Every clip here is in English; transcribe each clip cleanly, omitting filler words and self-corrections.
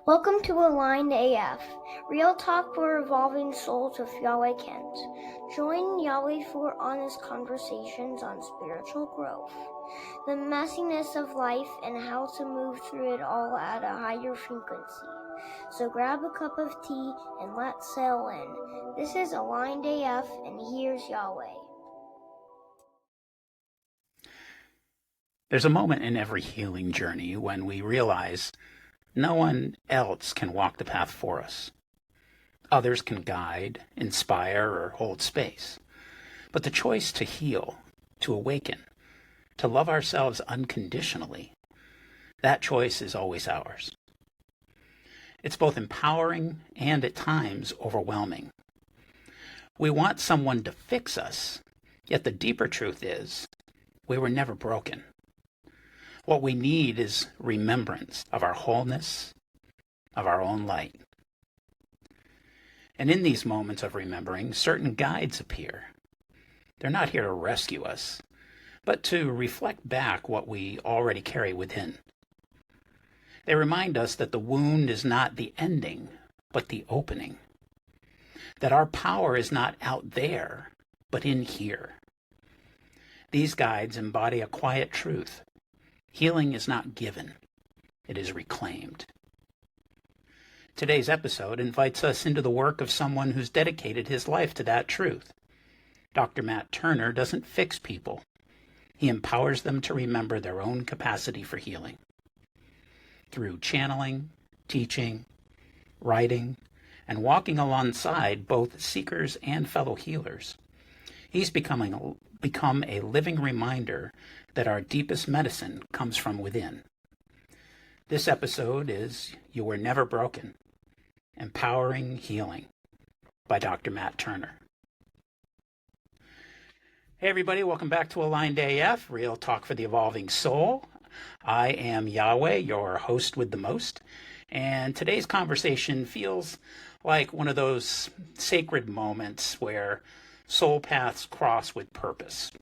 Welcome to Aligned AF, real talk for evolving souls with Yahweh Kent. Join Yahweh for honest conversations on spiritual growth, the messiness of life, and how to move through it all at a higher frequency. So grab a cup of tea and let's sail in. This is Aligned AF, and here's Yahweh. There's a moment in every healing journey when we realize no one else can walk the path for us. Others can guide, inspire, or hold space. But the choice to heal, to awaken, to love ourselves unconditionally, that choice is always ours. It's both empowering and at times overwhelming. We want someone to fix us, yet the deeper truth is we were never broken. What we need is remembrance of our wholeness, of our own light. And in these moments of remembering, certain guides appear. They're not here to rescue us, but to reflect back what we already carry within. They remind us that the wound is not the ending, but the opening. That our power is not out there, but in here. These guides embody a quiet truth. Healing is not given, it is reclaimed. Today's episode invites us into the work of someone who's dedicated his life to that truth. Dr. Matt Turner doesn't fix people. He empowers them to remember their own capacity for healing. Through channeling, teaching, writing, and walking alongside both seekers and fellow healers, he's become a living reminder that our deepest medicine comes from within. This episode is You Were Never Broken, Empowering Healing by Dr. Matt Turner. Hey everybody, welcome back to Aligned AF, real talk for the evolving soul. I am Yahweh, your host with the most, and today's conversation feels like one of those sacred moments where soul paths cross with purpose.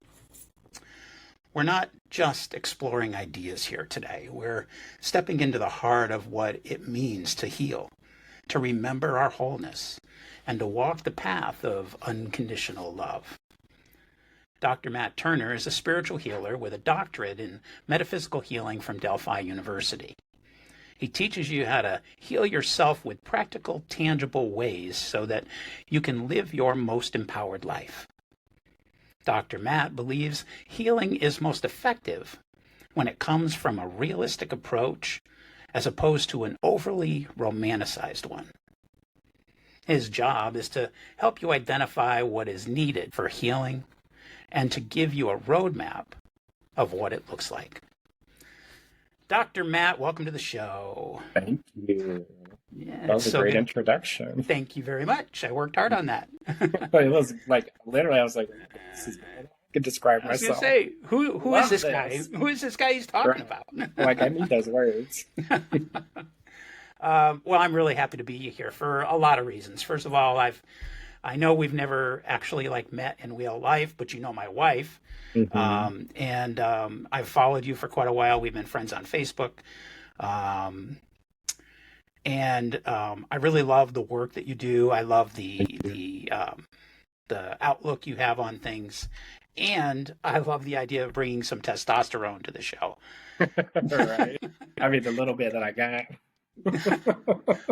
We're not just exploring ideas here today. We're stepping into the heart of what it means to heal, to remember our wholeness, and to walk the path of unconditional love. Dr. Matt Turner is a spiritual healer with a doctorate in metaphysical healing from Delphi University. He teaches you how to heal yourself with practical, tangible ways so that you can live your most empowered life. Dr. Matt believes healing is most effective when it comes from a realistic approach as opposed to an overly romanticized one. His job is to help you identify what is needed for healing and to give you a roadmap of what it looks like. Dr. Matt, welcome to the show. Thank you. Yeah, That was a great introduction. Thank you very much. I worked hard on that. It was like, literally, I was like, this is I could describe I was myself. going to say, who is this guy? this. Who is this guy he's talking about? Like, I need those words. Well, I'm really happy to be here for a lot of reasons. First of all, I know we've never actually met in real life, but you know my wife. Mm-hmm. I've followed you for quite a while. We've been friends on Facebook. I really love the work that you do. I love the outlook you have on things. And I love the idea of bringing some testosterone to the show. Right. I mean, the little bit that I got.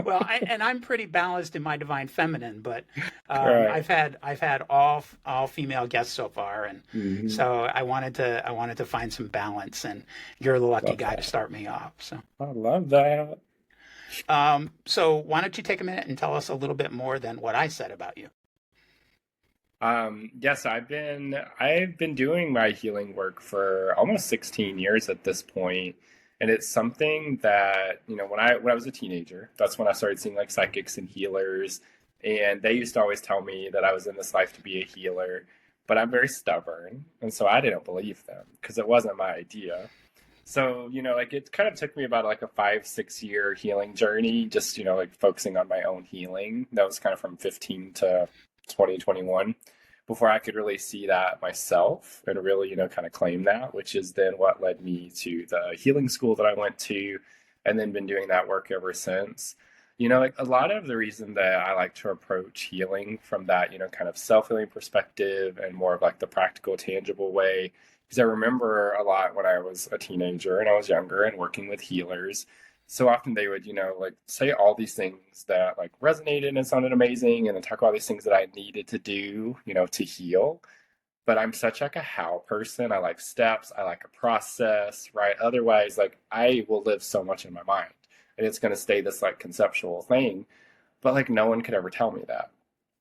Well, I'm pretty balanced in my divine feminine, but Right. I've had all female guests so far, and Mhm. so I wanted to find some balance, and you're the lucky Love guy to that. start me off. So I love that. so why don't you take a minute and tell us a little bit more than what I said about you? Yes, I've been doing my healing work for almost 16 years at this point. And it's something that, when I was a teenager, that's when I started seeing like psychics and healers. And they used to always tell me that I was in this life to be a healer, but I'm very stubborn. And so I didn't believe them because it wasn't my idea. So, it kind of took me about like a 5-6 year healing journey, just, focusing on my own healing. That was kind of from 15 to 2021 before I could really see that myself and really, kind of claim that, which is then what led me to the healing school that I went to and then been doing that work ever since. You know, like a lot of the reason that I like to approach healing from that, you know, kind of self-healing perspective and more of like the practical, tangible way, because I remember a lot when I was a teenager and I was younger and working with healers. So often they would, you know, like say all these things that like resonated and sounded amazing and then talk about these things that I needed to do, you know, to heal. But I'm such like a how person. I like steps, I like a process, right? Otherwise, like I will live so much in my mind and it's going to stay this like conceptual thing, but like no one could ever tell me that.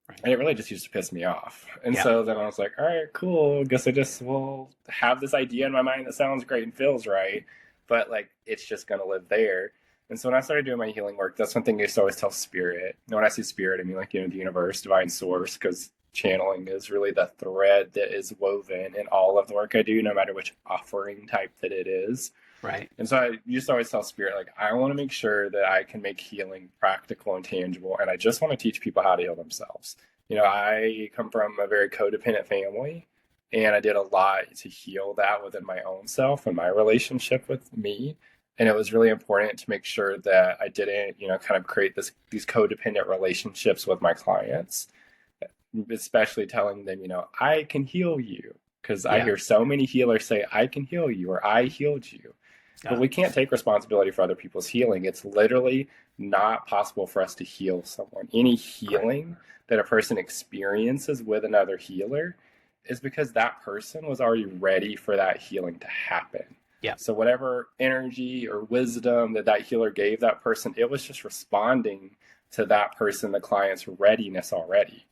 Right. And it really just used to piss me off. And Yeah. so then I was like, all right, cool. Guess I just will have this idea in my mind that sounds great and feels right, but like it's just going to live there. And so when I started doing my healing work, that's one thing I used to always tell spirit. And when I say spirit, I mean like, you know, the universe, divine source, because channeling is really the thread that is woven in all of the work I do, no matter which offering type that it is. Right. And so I used to always tell spirit, like, I want to make sure that I can make healing practical and tangible. And I just want to teach people how to heal themselves. You know, I come from a very codependent family and I did a lot to heal that within my own self and my relationship with me. And it was really important to make sure that I didn't, you know, kind of create these codependent relationships with my clients, especially telling them, you know, I can heal you. Because I hear so many healers say, I can heal you or I healed you. But we can't take responsibility for other people's healing. It's literally not possible for us to heal someone. Any healing that a person experiences with another healer is because that person was already ready for that healing to happen. Yeah. So whatever energy or wisdom that healer gave that person, it was just responding to that person, the client's readiness already.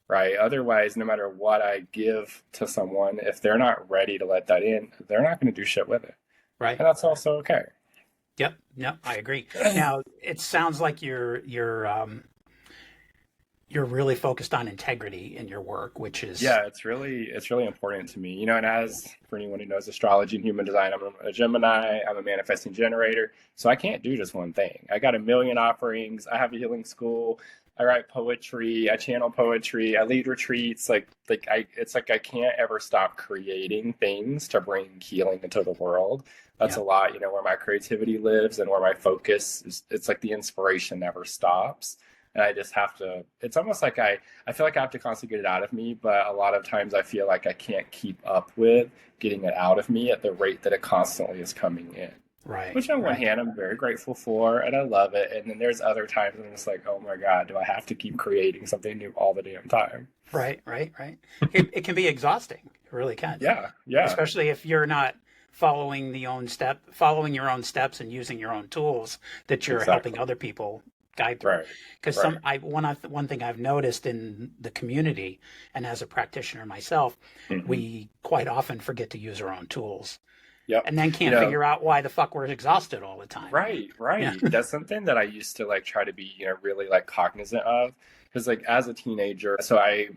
Right? Otherwise, no matter what I give to someone, if they're not ready to let that in, they're not going to do shit with it. Right. And that's also okay. Yep. I agree. Now, it sounds like you're really focused on integrity in your work, which is it's really important to me. You know, and as for anyone who knows astrology and human design, I'm a Gemini, I'm a manifesting generator, so I can't do just one thing. I got a million offerings. I have a healing school. I write poetry, I channel poetry, I lead retreats. It's like I can't ever stop creating things to bring healing into the world. That's a lot, you know, where my creativity lives and where my focus is. It's like the inspiration never stops. And I just have to, it's almost like I feel like I have to constantly get it out of me, but a lot of times I feel like I can't keep up with getting it out of me at the rate that it constantly is coming in. right. Which on one hand, I'm very grateful for, and I love it. And then there's other times when I'm just like, oh my God, do I have to keep creating something new all the damn time? Right. It can be exhausting. It really can. Yeah. Especially if you're not following your own steps and using your own tools that you're helping other people guide through. Right. Because one thing I've noticed in the community and as a practitioner myself, we quite often forget to use our own tools. Yep. And then can't figure out why the fuck we're exhausted all the time. Right. Yeah. That's something that I used to like try to be, you know, really like cognizant of. Because like as a teenager, I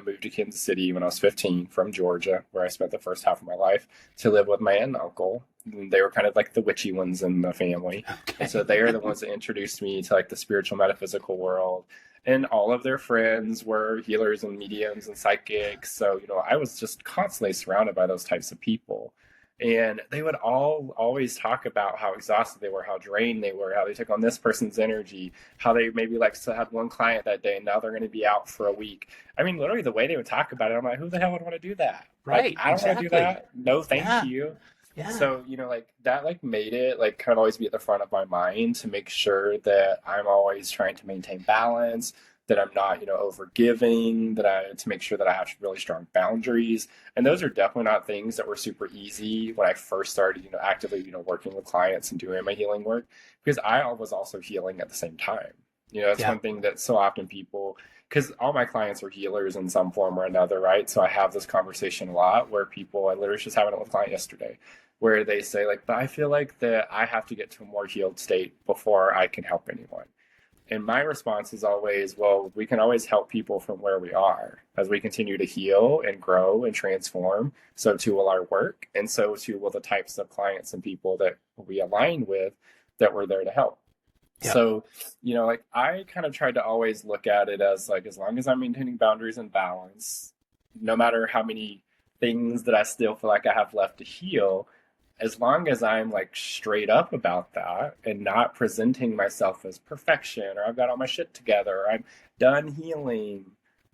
moved to Kansas City when I was 15 from Georgia, where I spent the first half of my life, to live with my aunt and uncle. And they were kind of like the witchy ones in the family. Okay. And so they are the ones that introduced me to like the spiritual metaphysical world. And all of their friends were healers and mediums and psychics. So, you know, I was just constantly surrounded by those types of people. And they would always talk about how exhausted they were, how drained they were, how they took on this person's energy, how they maybe like still had one client that day and now they're going to be out for a week. I mean, literally the way they would talk about it, I'm like, who the hell would want to do that? Right. Like, I don't want to do that. No, thank you. Yeah. So, you know, like that like made it like kind of always be at the front of my mind to make sure that I'm always trying to maintain balance, that I'm not, you know, overgiving, to make sure that I have really strong boundaries. And those are definitely not things that were super easy when I first started, you know, actively, you know, working with clients and doing my healing work, because I was also healing at the same time. You know, that's one thing that so often people, because all my clients are healers in some form or another, right? So I have this conversation a lot where I literally just having it with a client yesterday, where they say like, but I feel like that I have to get to a more healed state before I can help anyone. And my response is always, well, we can always help people from where we are. As we continue to heal and grow and transform, so too will our work, and so too will the types of clients and people that we align with that we're there to help. Yeah. So, you know, like I kind of tried to always look at it as like, as long as I'm maintaining boundaries and balance, no matter how many things that I still feel like I have left to heal, as long as I'm like straight up about that and not presenting myself as perfection or I've got all my shit together or I'm done healing,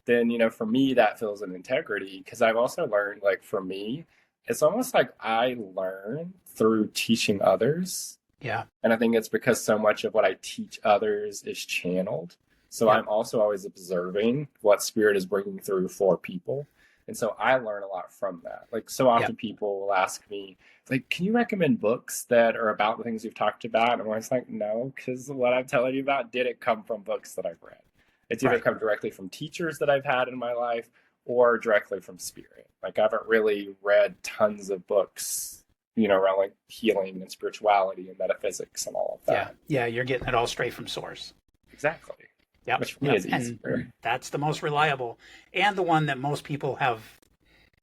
then, for me, that feels an integrity. Because I've also learned, like, for me, it's almost like I learn through teaching others. Yeah. And I think it's because so much of what I teach others is channeled. So I'm also always observing what spirit is bringing through for people. And so I learn a lot from that. Like, so often people will ask me, like, can you recommend books that are about the things you've talked about? And I'm always like, no, because what I'm telling you about didn't come from books that I've read. It's either come directly from teachers that I've had in my life or directly from spirit. Like, I haven't really read tons of books, around like healing and spirituality and metaphysics and all of that. Yeah, you're getting it all straight from source. Exactly. Yep. Which for me is easier. And that's the most reliable and the one that most people have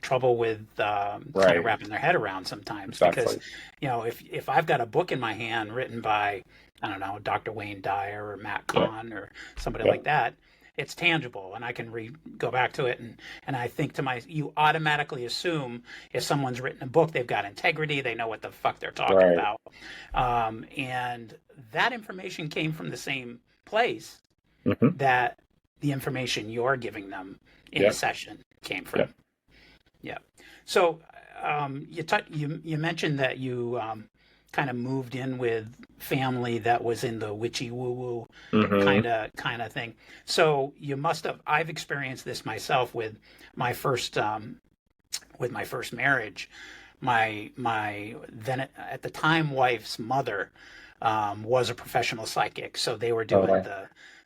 trouble with kind of wrapping their head around sometimes. Because, if I've got a book in my hand written by, I don't know, Dr. Wayne Dyer or Matt Kahn or somebody like that, it's tangible and I can go back to it. And I think you automatically assume if someone's written a book, they've got integrity, they know what the fuck they're talking about. And that information came from the same place that the information you're giving them in the session came from. Yeah. So you mentioned that you kind of moved in with family that was in the witchy woo woo kind of thing. So you must have. I've experienced this myself with my first marriage. My then at the time wife's mother was a professional psychic, so they were doing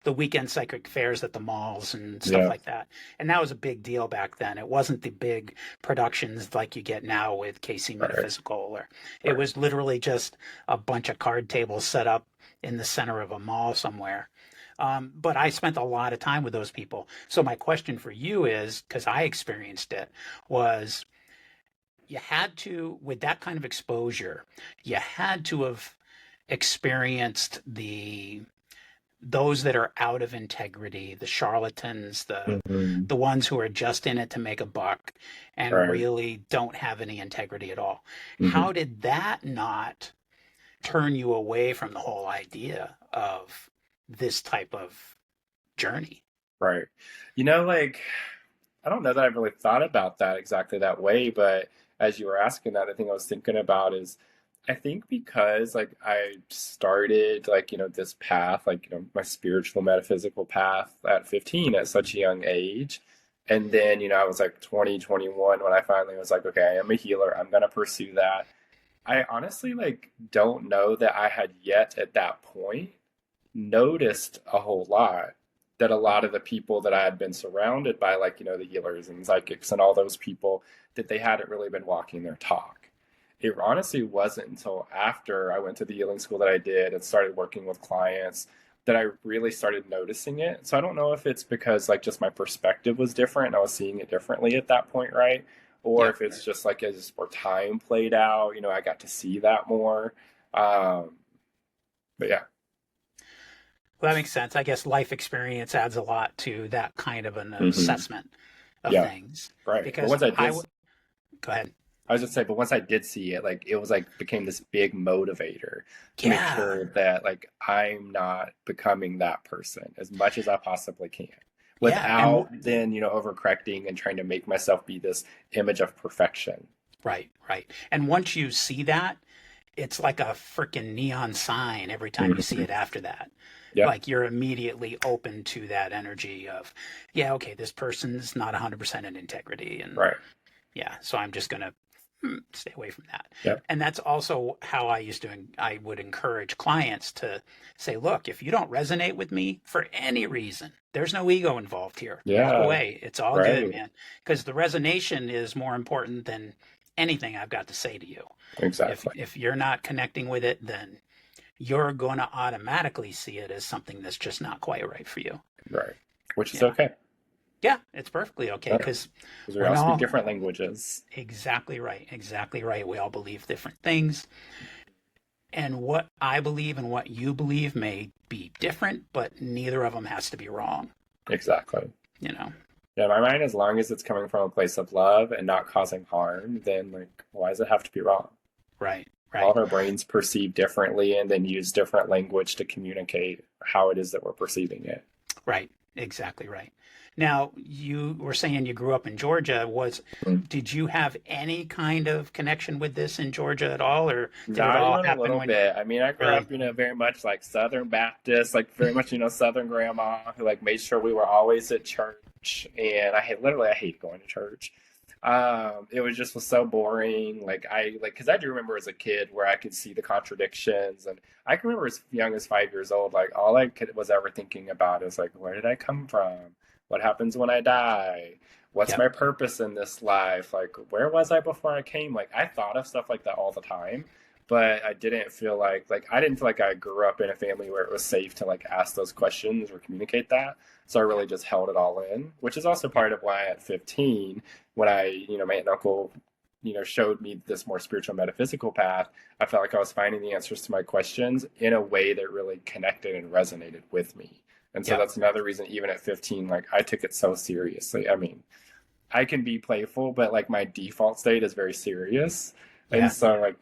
the weekend psychic fairs at the malls and stuff like that. And that was a big deal back then. It wasn't the big productions like you get now with KC Metaphysical. It was literally just a bunch of card tables set up in the center of a mall somewhere. But I spent a lot of time with those people. So my question for you is, because I experienced it, was you had to, with that kind of exposure, you had to have experienced those that are out of integrity, the charlatans, the ones who are just in it to make a buck and really don't have any integrity at all. How did that not turn you away from the whole idea of this type of journey? Right. Like, I don't know that I've really thought about that exactly that way, but as you were asking that, the thing I was thinking about is, I think because like I started like, this path, like, my spiritual metaphysical path at 15 at such a young age. And then, I was like 20, 21 when I finally was like, okay, I am a healer. I'm going to pursue that. I honestly like don't know that I had yet at that point noticed a whole lot that a lot of the people that I had been surrounded by, like, the healers and psychics and all those people, that they hadn't really been walking their talk. It honestly wasn't until after I went to the healing school that I did and started working with clients that I really started noticing it. So I don't know if it's because like just my perspective was different and I was seeing it differently at that point, right? Or if it's just like as more time played out, I got to see that more. But yeah. Well, that makes sense. I guess life experience adds a lot to that kind of an assessment of things. Right. Because once go ahead. I was just saying, but once I did see it, like, it was like became this big motivator to make sure that like I'm not becoming that person as much as I possibly can without then, overcorrecting and trying to make myself be this image of perfection. Right. And once you see that, it's like a freaking neon sign every time you see it after that. Yep. Like you're immediately open to that energy of, okay, this person's not 100% in integrity. And so I'm just going to stay away from that. Yep. And that's also how I would encourage clients to say, look, if you don't resonate with me for any reason, there's no ego involved here. Walk away. It's all good, man. Because the resonation is more important than anything I've got to say to you. Exactly. If you're not connecting with it, then you're going to automatically see it as something that's just not quite right for you. Right. Which is okay. Yeah, it's perfectly okay because we all speak different languages. Exactly right. We all believe different things. And what I believe and what you believe may be different, but neither of them has to be wrong. Exactly. Yeah, in my mind, as long as it's coming from a place of love and not causing harm, then like, why does it have to be wrong? Right. All right, of our brains perceive differently and then use different language to communicate how it is that we're perceiving it. right. Exactly right. Now, you were saying you grew up in Georgia. Did you have any kind of connection with this in Georgia at all, or did it Not all even a happen little when bit. I mean, I grew really? up, very much like Southern Baptist, like very much, Southern grandma who like made sure we were always at church. And I hate going to church. It was so boring. Because I do remember as a kid where I could see the contradictions, and I can remember as young as 5 years old, like all was ever thinking about is like, where did I come from? What happens when I die? What's Yep. my purpose in this life? Like, where was I before I came? Like, I thought of stuff like that all the time, but I didn't feel I didn't feel like I grew up in a family where it was safe to like ask those questions or communicate that. So I really just held it all in, which is also Yep. part of why at 15, when my aunt and uncle, showed me this more spiritual metaphysical path, I felt like I was finding the answers to my questions in a way that really connected and resonated with me. And so Yep. that's another reason, even at 15, like I took it so seriously. I mean, I can be playful, but like my default state is very serious. And Yeah. so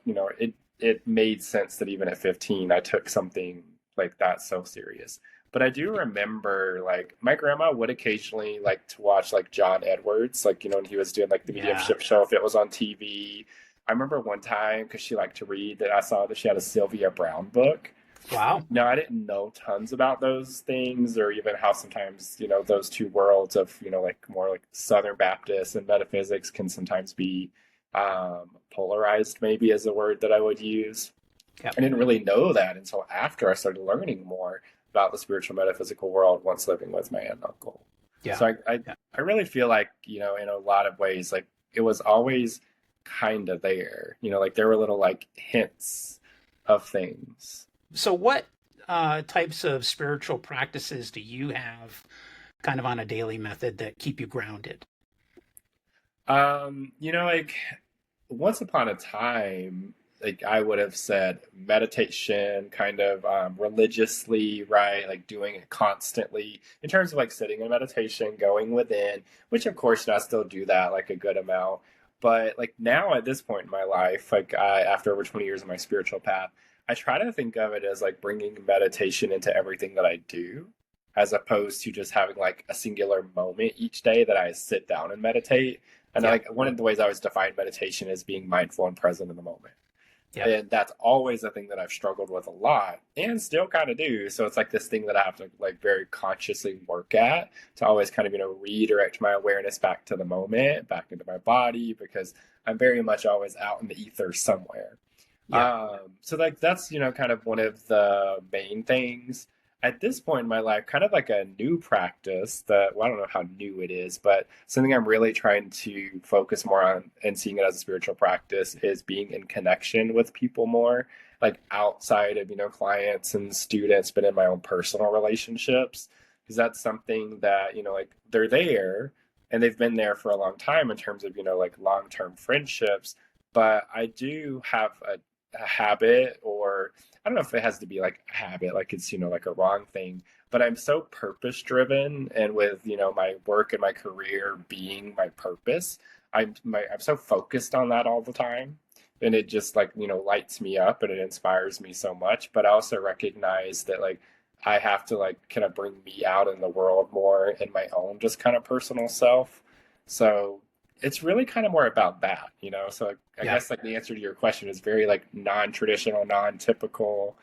it made sense that even at 15 I took something like that so serious. But I do remember like my grandma would occasionally like to watch like John Edwards, like when he was doing like the Yeah. mediumship show if it was on TV. I remember one time because she liked to read that I saw that she had a Sylvia Browne book. Wow. No, I didn't know tons about those things, or even how sometimes, those two worlds of, like more like Southern Baptist and metaphysics can sometimes be polarized, maybe is a word that I would use. Yep. I didn't really know that until after I started learning more about the spiritual metaphysical world once living with my aunt and uncle. Yeah. So I, Yeah. I really feel like, in a lot of ways, like it was always kind of there, like there were little like hints of things. So, what types of spiritual practices do you have kind of on a daily method that keep you grounded? Like once upon a time, like I would have said meditation kind of religiously, right? Like doing it constantly in terms of like sitting in meditation, going within, which of course I still do that like a good amount. But like now at this point in my life, after over 20 years of my spiritual path, I try to think of it as like bringing meditation into everything that I do, as opposed to just having like a singular moment each day that I sit down and meditate. And Yep. like one of the ways I always define meditation is being mindful and present in the moment. Yep. And that's always a thing that I've struggled with a lot and still kind of do. So it's like this thing that I have to like very consciously work at to always kind of, redirect my awareness back to the moment, back into my body, because I'm very much always out in the ether somewhere. Yeah. So like that's, kind of one of the main things at this point in my life, kind of like a new practice that, well, I don't know how new it is, but something I'm really trying to focus more on and seeing it as a spiritual practice is being in connection with people more, like outside of, clients and students, but in my own personal relationships. Because that's something that, like they're there and they've been there for a long time in terms of, like long-term friendships. But I do have a habit, or I don't know if it has to be like a habit, like it's, like a wrong thing, but I'm so purpose driven. And with, my work and my career being my purpose, I'm so focused on that all the time. And it just like, lights me up and it inspires me so much. But I also recognize that like I have to like kind of bring me out in the world more in my own just kind of personal self. So it's really kind of more about that, So I Yeah. guess like the answer to your question is very like non-traditional, non-typical,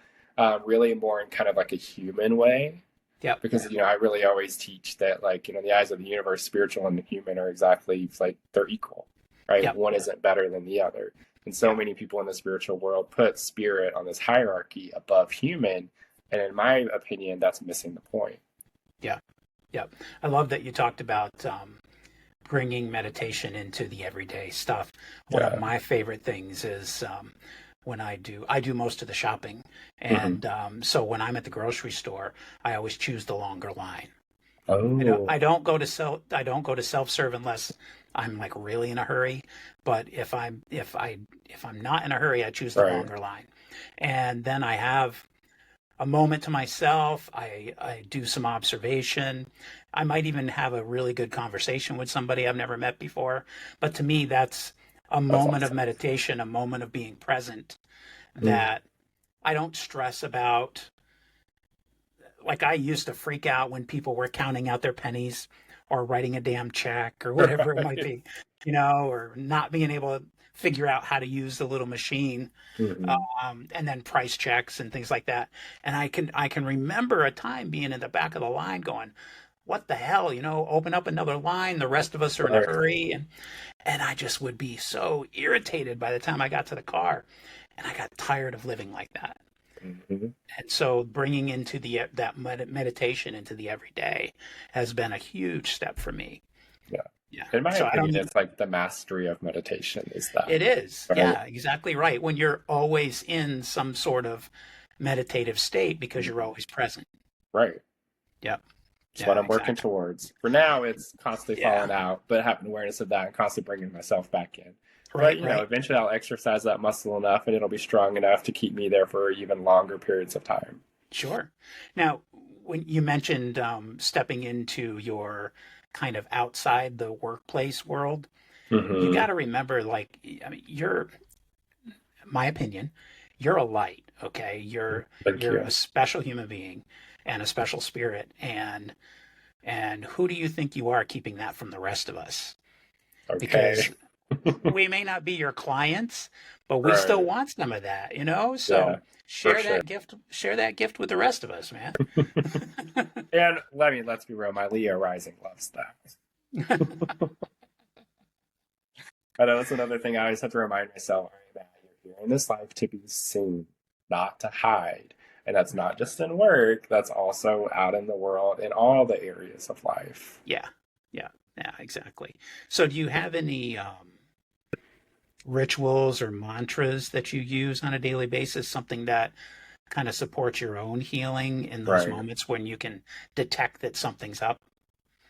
really more in kind of like a human way. Yep. Because I really always teach that like in the eyes of the universe, spiritual and the human are exactly like they're equal, right? Yep. One isn't better than the other. And so Yep. many people in the spiritual world put spirit on this hierarchy above human, and in my opinion, that's missing the point. Yeah. Yep. I love that you talked about bringing meditation into the everyday stuff. One of Yeah. my favorite things is when I do most of the shopping, Mm-hmm. and so when I'm at the grocery store, I always choose the longer line. Oh, I don't go to self-serve unless I'm like really in a hurry. But if I'm not in a hurry, I choose the right. longer line, and then I have a moment to myself. I do some observation. I might even have a really good conversation with somebody I've never met before. But to me, that's a That's moment of awesome. meditation, a moment of being present. that I don't stress about. Like, I used to freak out when people were counting out their pennies or writing a damn check or whatever it might Right. be, or not being able to figure out how to use the little machine, Hmm. and then price checks and things like that. And I can remember a time being in the back of the line going, "What the hell?" Open up another line. The rest of us are in a Right. hurry, and I just would be so irritated by the time I got to the car, and I got tired of living like that. Hmm. And so bringing into that meditation into the everyday has been a huge step for me. Yeah. Yeah. In my So I opinion, don't. it's like the mastery of meditation is that, It is. right? Yeah, exactly right. When you're always in some sort of meditative state because you're Mhm. always present. Right. Yep. It's what Yeah, I'm working exactly. towards. For now, it's constantly Yeah. falling out, but having awareness of that and constantly bringing myself back in. But, Right, right. eventually I'll exercise that muscle enough and it'll be strong enough to keep me there for even longer periods of time. Sure. Now, when you mentioned stepping into your kind of outside the workplace world, you Hmm. got to remember, like, I mean, my opinion, you're a light, okay? You're Thank you're you. a special human being and a special spirit, and who do you think you are keeping that from the rest of us? Okay. Because we may not be your clients, but we still Right. want some of that, Yeah, So for share sure. that gift with the rest of us, man. And let's be real, my Leo rising loves that. I know that's another thing I always have to remind myself, all right, man, you're here in this life to be seen, not to hide. And that's not just in work, that's also out in the world in all the areas of life. Yeah, yeah, yeah, exactly. So do you have any rituals or mantras that you use on a daily basis, something that kind of supports your own healing in those Right. moments when you can detect that something's up?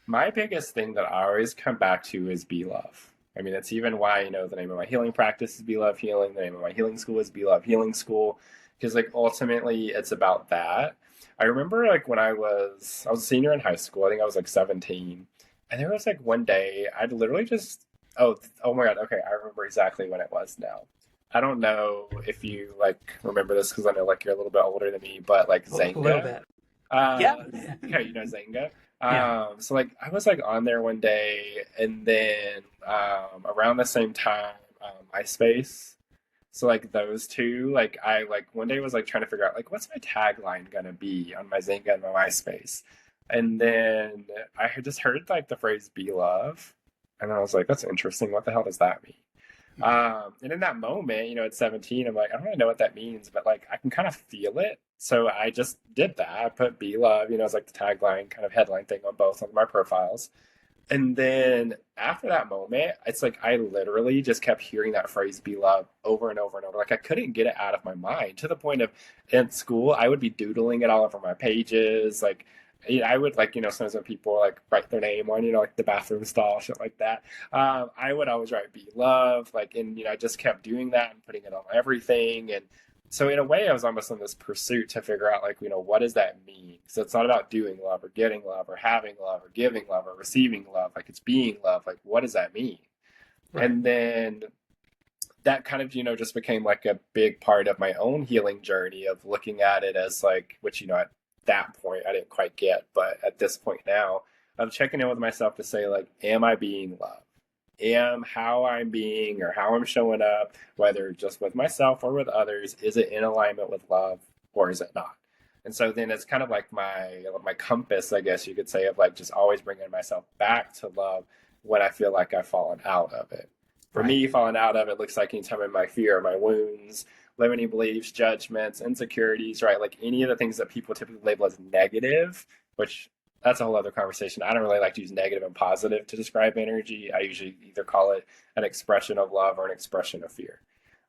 My biggest thing that I always come back to is be love. I mean, that's even why, the name of my healing practice is Be Love Healing. The name of my healing school is Be Love Healing School. Because, like, ultimately, it's about that. I remember, like, when I was a senior in high school, I think I was like 17. And there was like one day, I'd literally just, oh my God, okay, I remember exactly when it was now. I don't know if you, like, remember this because I know, like, you're a little bit older than me, but, like, A little Zanga. bit. Yeah. Uh, yeah, Zanga. Yeah. So like I was like on there one day, and then around the same time, MySpace. So like those two, like I like one day was like trying to figure out like what's my tagline gonna be on my Zynga and my MySpace, and then I had just heard like the phrase "be love," and I was like, that's interesting. What the hell does that mean? And in that moment, at 17, I'm like, I don't really know what that means, but like I can kind of feel it. So I just did that. I put "be love," as like the tagline kind of headline thing on both of my profiles. And then after that moment, it's like I literally just kept hearing that phrase "be love" over and over and over. Like I couldn't get it out of my mind to the point of in school, I would be doodling it all over my pages. Like I would like, sometimes when people like write their name on, like the bathroom stall, shit like that. I would always write "be love," like, and I just kept doing that and putting it on everything. And so in a way, I was almost on this pursuit to figure out like, what does that mean? So it's not about doing love or getting love or having love or giving love or receiving love. Like it's being love. Like what does that mean? Right. And then that kind of, just became like a big part of my own healing journey of looking at it as like, which, at that point I didn't quite get, but at this point now, of checking in with myself to say like, am I being loved? Am how I'm being or how I'm showing up, whether just with myself or with others, is it in alignment with love or is it not? And so then it's kind of like my compass, I guess you could say, of like just always bringing myself back to love when I feel like I've fallen out of it. For Right. me, falling out of it looks like anytime in my fear, my wounds, limiting beliefs, judgments, insecurities, right? Like any of the things that people typically label as negative, which that's a whole other conversation. I don't really like to use negative and positive to describe energy. I usually either call it an expression of love or an expression of fear.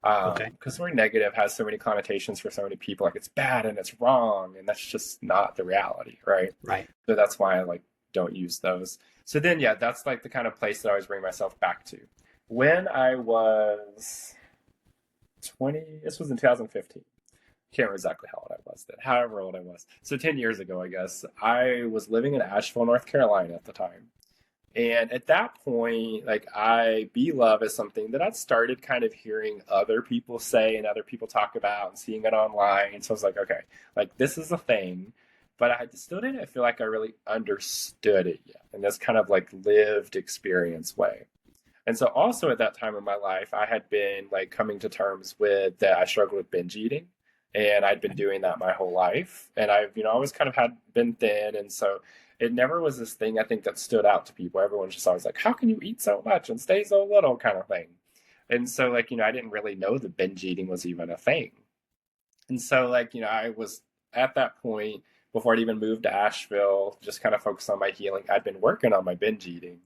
Okay. Because the word negative has so many connotations for so many people, like it's bad and it's wrong, and that's just not the reality, right? Right. So that's why I like don't use those. So then, yeah, that's like the kind of place that I always bring myself back to. When I was 20, this was in 2015. Can't remember exactly how old I was then, however old I was. So 10 years ago, I guess, I was living in Asheville, North Carolina at the time. And at that point, like I be love is something that I'd started kind of hearing other people say and other people talk about and seeing it online. So I was like, okay, like this is a thing, but I still didn't feel like I really understood it yet in this kind of like lived experience way. And so also at that time in my life, I had been like coming to terms with that I struggled with binge eating. And I'd been doing that my whole life. And I've, always kind of had been thin. And so it never was this thing I think that stood out to people. Everyone's just always like, how can you eat so much and stay so little kind of thing. And so like, I didn't really know that binge eating was even a thing. And so like, I was at that point before I'd even moved to Asheville, just kind of focused on my healing. I'd been working on my binge eating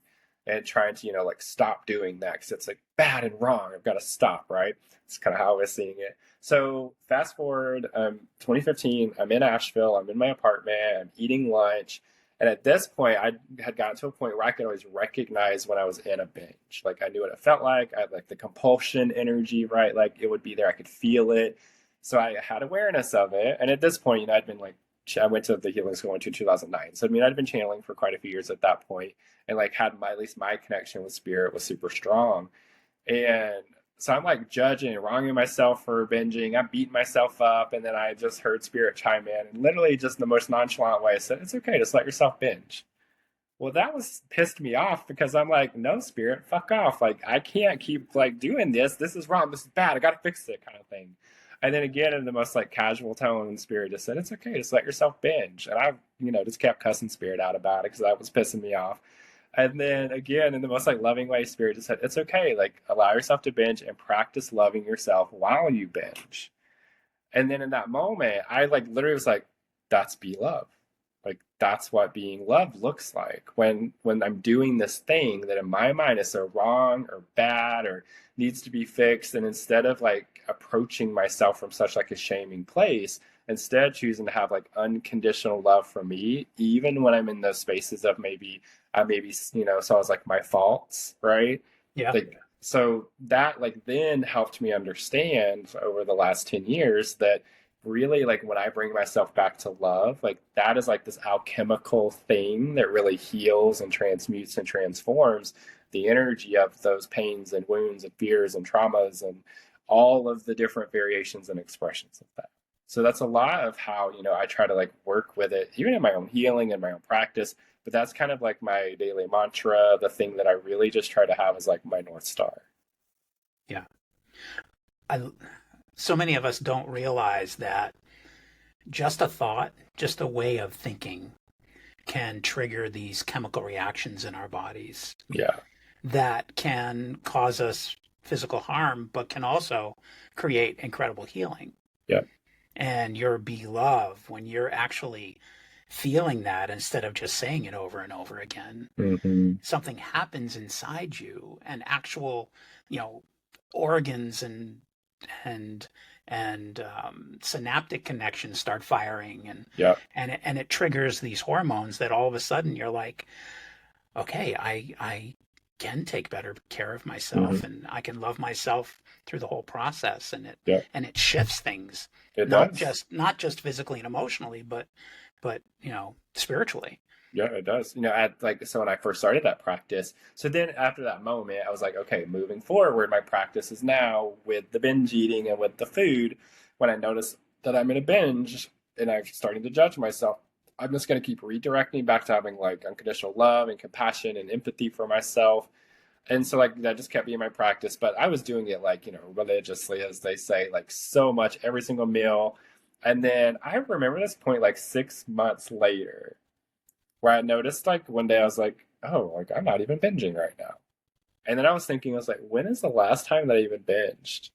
and trying to, like stop doing that because it's like bad and wrong. I've got to stop, right? It's kind of how I was seeing it. So fast forward, 2015, I'm in Asheville, I'm in my apartment, I'm eating lunch. And at this point, I had gotten to a point where I could always recognize when I was in a binge. Like I knew what it felt like. I had like the compulsion energy, right? Like it would be there. I could feel it. So I had awareness of it. And at this point, I'd been like, I went to the healing school in 2009. So, I'd been channeling for quite a few years at that point and like had at least my connection with spirit was super strong. And so I'm like judging and wronging myself for binging. I'm beating myself up. And then I just heard spirit chime in and literally just in the most nonchalant way said, it's okay. Just let yourself binge. Well, that was pissed me off because I'm like, no, spirit, fuck off. Like, I can't keep like doing this. This is wrong. This is bad. I got to fix it kind of thing. And then again, in the most like casual tone, spirit just said, it's okay. Just let yourself binge. And I, just kept cussing spirit out about it because that was pissing me off. And then again, in the most like loving way, spirit just said, it's okay. Like allow yourself to binge and practice loving yourself while you binge. And then in that moment, I like literally was like, that's be love. Like that's what being loved looks like when I'm doing this thing that in my mind is so wrong or bad or needs to be fixed. And instead of like approaching myself from such like a shaming place, instead choosing to have like unconditional love for me, even when I'm in those spaces of maybe saw as like my faults, right? Yeah. Like, so that like then helped me understand over the last 10 years that really like when I bring myself back to love, like that is like this alchemical thing that really heals and transmutes and transforms the energy of those pains and wounds and fears and traumas and all of the different variations and expressions of that. So that's a lot of how, I try to like work with it, even in my own healing and my own practice. But that's kind of like my daily mantra, the thing that I really just try to have as like my North Star. Yeah. So many of us don't realize that just a thought, just a way of thinking can trigger these chemical reactions in our bodies. Yeah. That can cause us physical harm, but can also create incredible healing. Yeah. And your beloved, when you're actually feeling that instead of just saying it over and over again, something happens inside you and actual, organs and synaptic connections start firing and it triggers these hormones that all of a sudden you're like, okay, I can take better care of myself and I can love myself through the whole process, and it shifts things. Not just physically and emotionally, but spiritually. Yeah, it does. So when I first started that practice, so then after that moment, I was like, okay, moving forward, my practice is now with the binge eating and with the food. When I notice that I'm in a binge and I'm starting to judge myself, I'm just going to keep redirecting back to having like unconditional love and compassion and empathy for myself. And so like that just kept being my practice, but I was doing it like, religiously, as they say, like so much every single meal. And then I remember this point like 6 months later where I noticed like one day I was like, oh, like I'm not even binging right now. And then I was thinking, I was like, when is the last time that I even binged?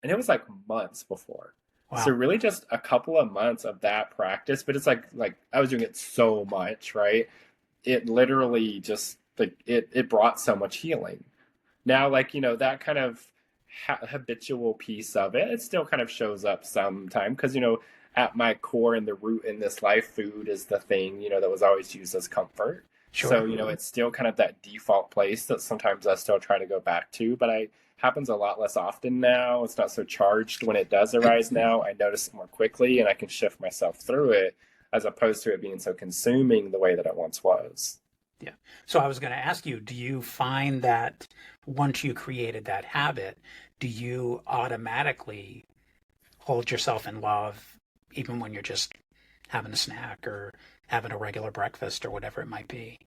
And it was like months before. Wow. So really just a couple of months of that practice, but it's like I was doing it so much, right? It literally just like it brought so much healing. Now, like, that kind of habitual piece of it, it still kind of shows up sometime because, at my core and the root in this life, food is the thing, that was always used as comfort. Sure. So, it's still kind of that default place that sometimes I still try to go back to, but happens a lot less often now. It's not so charged when it does arise now. I notice it more quickly and I can shift myself through it as opposed to it being so consuming the way that it once was. Yeah. So I was going to ask you, do you find that once you created that habit, do you automatically hold yourself in love even when you're just having a snack or having a regular breakfast or whatever it might be?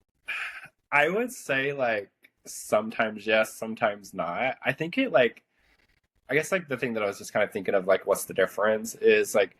I would say like sometimes yes, sometimes not. I think it like I guess like the thing that I was just kind of thinking of like what's the difference is like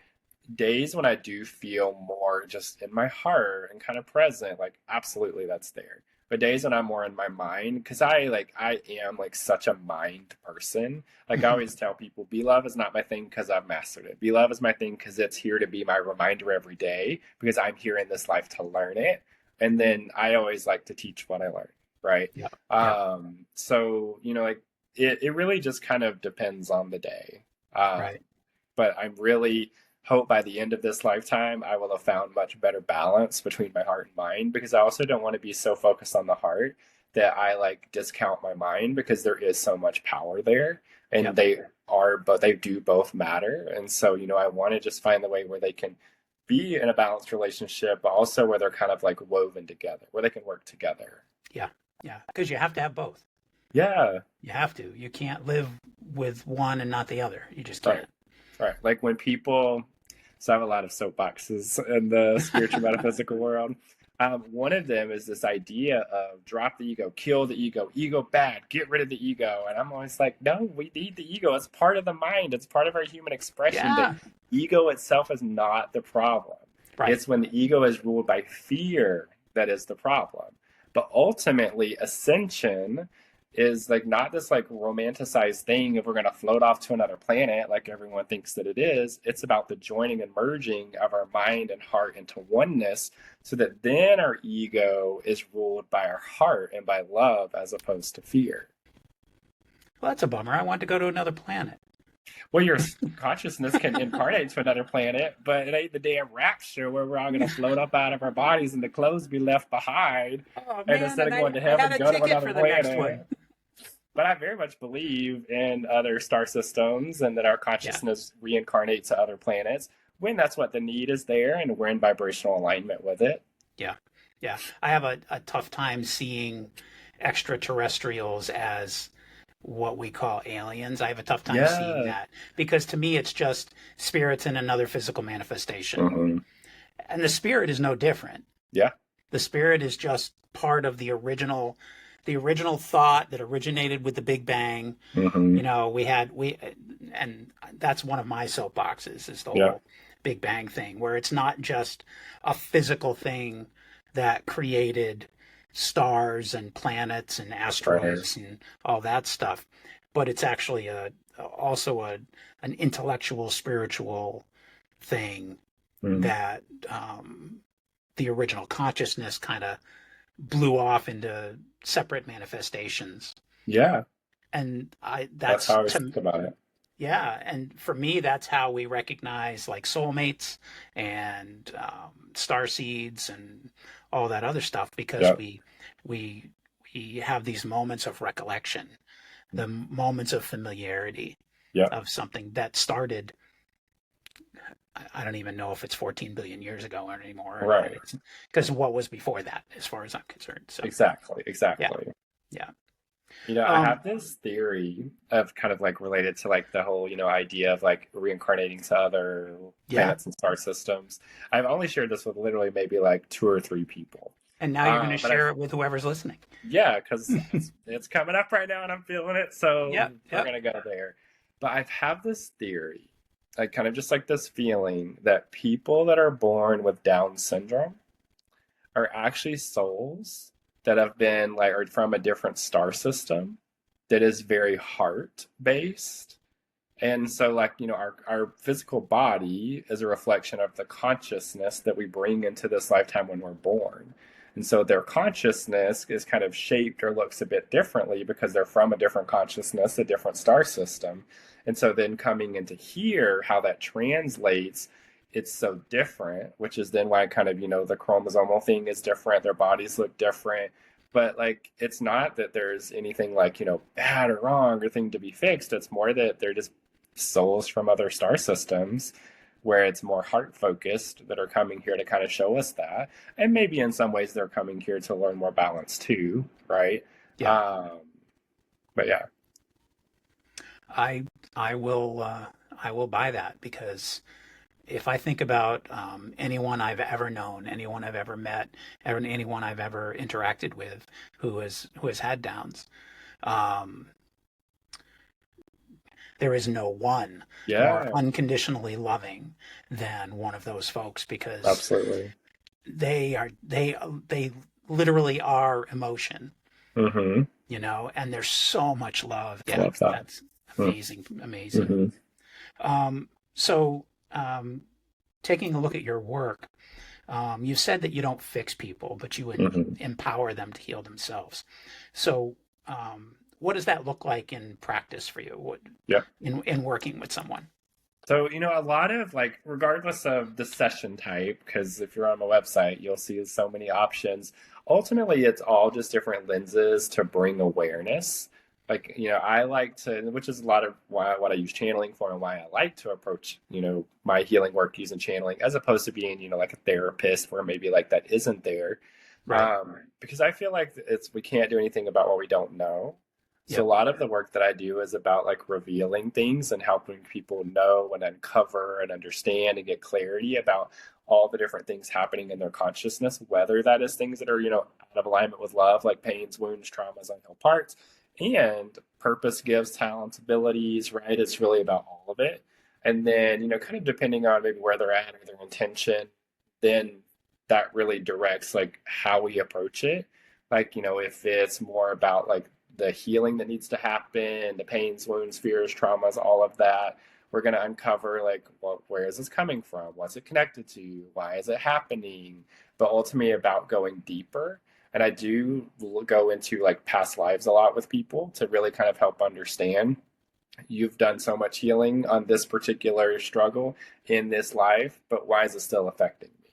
days when I do feel more just in my heart and kind of present, like absolutely that's there. But days when I'm more in my mind, because I am like such a mind person. Like I always tell people, be love is not my thing because I've mastered it. Be love is my thing because it's here to be my reminder every day because I'm here in this life to learn it. And then I always like to teach what I learn, right? Yeah. Yeah. So like it really just kind of depends on the day. Um, Right. but I'm really hope by the end of this lifetime I will have found much better balance between my heart and mind because I also don't want to be so focused on the heart that I like discount my mind because there is so much power there and Yep. they do both matter. And so, I want to just find the way where they can be in a balanced relationship, but also where they're kind of like woven together, where they can work together. Yeah. Yeah. Because you have to have both. Yeah. You have to. You can't live with one and not the other. You just Right. can't. Right. Like when people, so I have a lot of soapboxes in the spiritual metaphysical world. One of them is this idea of drop the ego, kill the ego bad, get rid of the ego. And I'm always like, no, we need the ego. It's part of the mind. It's part of our human expression. The Yeah. ego itself is not the problem. Right. It's when the ego is ruled by fear that is the problem. But ultimately, ascension is like not this like romanticized thing if we're going to float off to another planet like everyone thinks that it is. It's about the joining and merging of our mind and heart into oneness so that then our ego is ruled by our heart and by love as opposed to fear. Well, that's a bummer. I want to go to another planet. Well, your consciousness can incarnate to another planet, but it ain't the damn rapture where we're all going to float up out of our bodies and the clothes be left behind. Oh, And instead of going to heaven, go to another planet. But I very much believe in other star systems and that our consciousness reincarnates to other planets when that's what the need is there and we're in vibrational alignment with it. Yeah. Yeah. I have a tough time seeing extraterrestrials as what we call aliens. I have a tough time seeing that because to me it's just spirits in another physical manifestation. Mm-hmm. And the spirit is no different. Yeah. The spirit is just part of the original thought that originated with the Big Bang. Mm-hmm. And that's one of my soapboxes is the whole Big Bang thing, where it's not just a physical thing that created stars and planets and asteroids and all that stuff, but it's actually also an intellectual, spiritual thing that the original consciousness kind of blew off into separate manifestations. Yeah. And that's how I think about it. Yeah. And for me, that's how we recognize like soulmates and star seeds and all that other stuff, because we have these moments of recollection, the moments of familiarity of something that started, I don't even know if it's 14 billion years ago or anymore. Right. Because what was before that, as far as I'm concerned. So Exactly. Yeah. I have this theory of kind of like related to like the whole, idea of like reincarnating to other planets and star systems. I've only shared this with literally maybe like 2 or 3 people. And now you're going to share it with whoever's listening. Yeah, because it's coming up right now and I'm feeling it. So we're going to go there. But I've had this theory, like kind of just like this feeling that people that are born with Down syndrome are actually souls that have been like or from a different star system that is very heart based. And so like, our physical body is a reflection of the consciousness that we bring into this lifetime when we're born. And so their consciousness is kind of shaped or looks a bit differently because they're from a different consciousness, a different star system. And so then coming into here, how that translates, it's so different, which is then why kind of, the chromosomal thing is different. Their bodies look different. But like, it's not that there's anything like, bad or wrong or thing to be fixed. It's more that they're just souls from other star systems where it's more heart focused that are coming here to kind of show us that. And maybe in some ways they're coming here to learn more balance too, right? Yeah. But yeah. I I will buy that, because if I think about anyone I've ever known, anyone I've ever met, and anyone I've ever interacted with who has had downs, um, there is no one more Yeah, unconditionally loving than one of those folks, because absolutely. they literally are emotion, Mm-hmm. and there's so much love. I Yeah, love that. that's amazing, amazing. Mm-hmm. So, taking a look at your work, you said that you don't fix people, but you Mm-hmm. empower them to heal themselves. So, what does that look like in practice for you? What Yeah. in working with someone? So, a lot of like, regardless of the session type, because if you're on my website, you'll see so many options. Ultimately, it's all just different lenses to bring awareness. Like, I like to, which is a lot of why what I use channeling for and why I like to approach, my healing work using channeling, as opposed to being, like a therapist where maybe like that isn't there. Right. Because I feel like we can't do anything about what we don't know. So Yep. a lot of the work that I do is about like revealing things and helping people know and uncover and understand and get clarity about all the different things happening in their consciousness, whether that is things that are, out of alignment with love, like pains, wounds, traumas, unhealed parts, and purpose, gifts, talents, abilities, right? It's really about all of it. And then, kind of depending on maybe where they're at or their intention, then that really directs like how we approach it. Like, if it's more about like the healing that needs to happen, the pains, wounds, fears, traumas, all of that, we're going to uncover like, well, where is this coming from? What's it connected to? Why is it happening? But ultimately about going deeper. And I do go into like past lives a lot with people to really kind of help understand. You've done so much healing on this particular struggle in this life, but why is it still affecting me?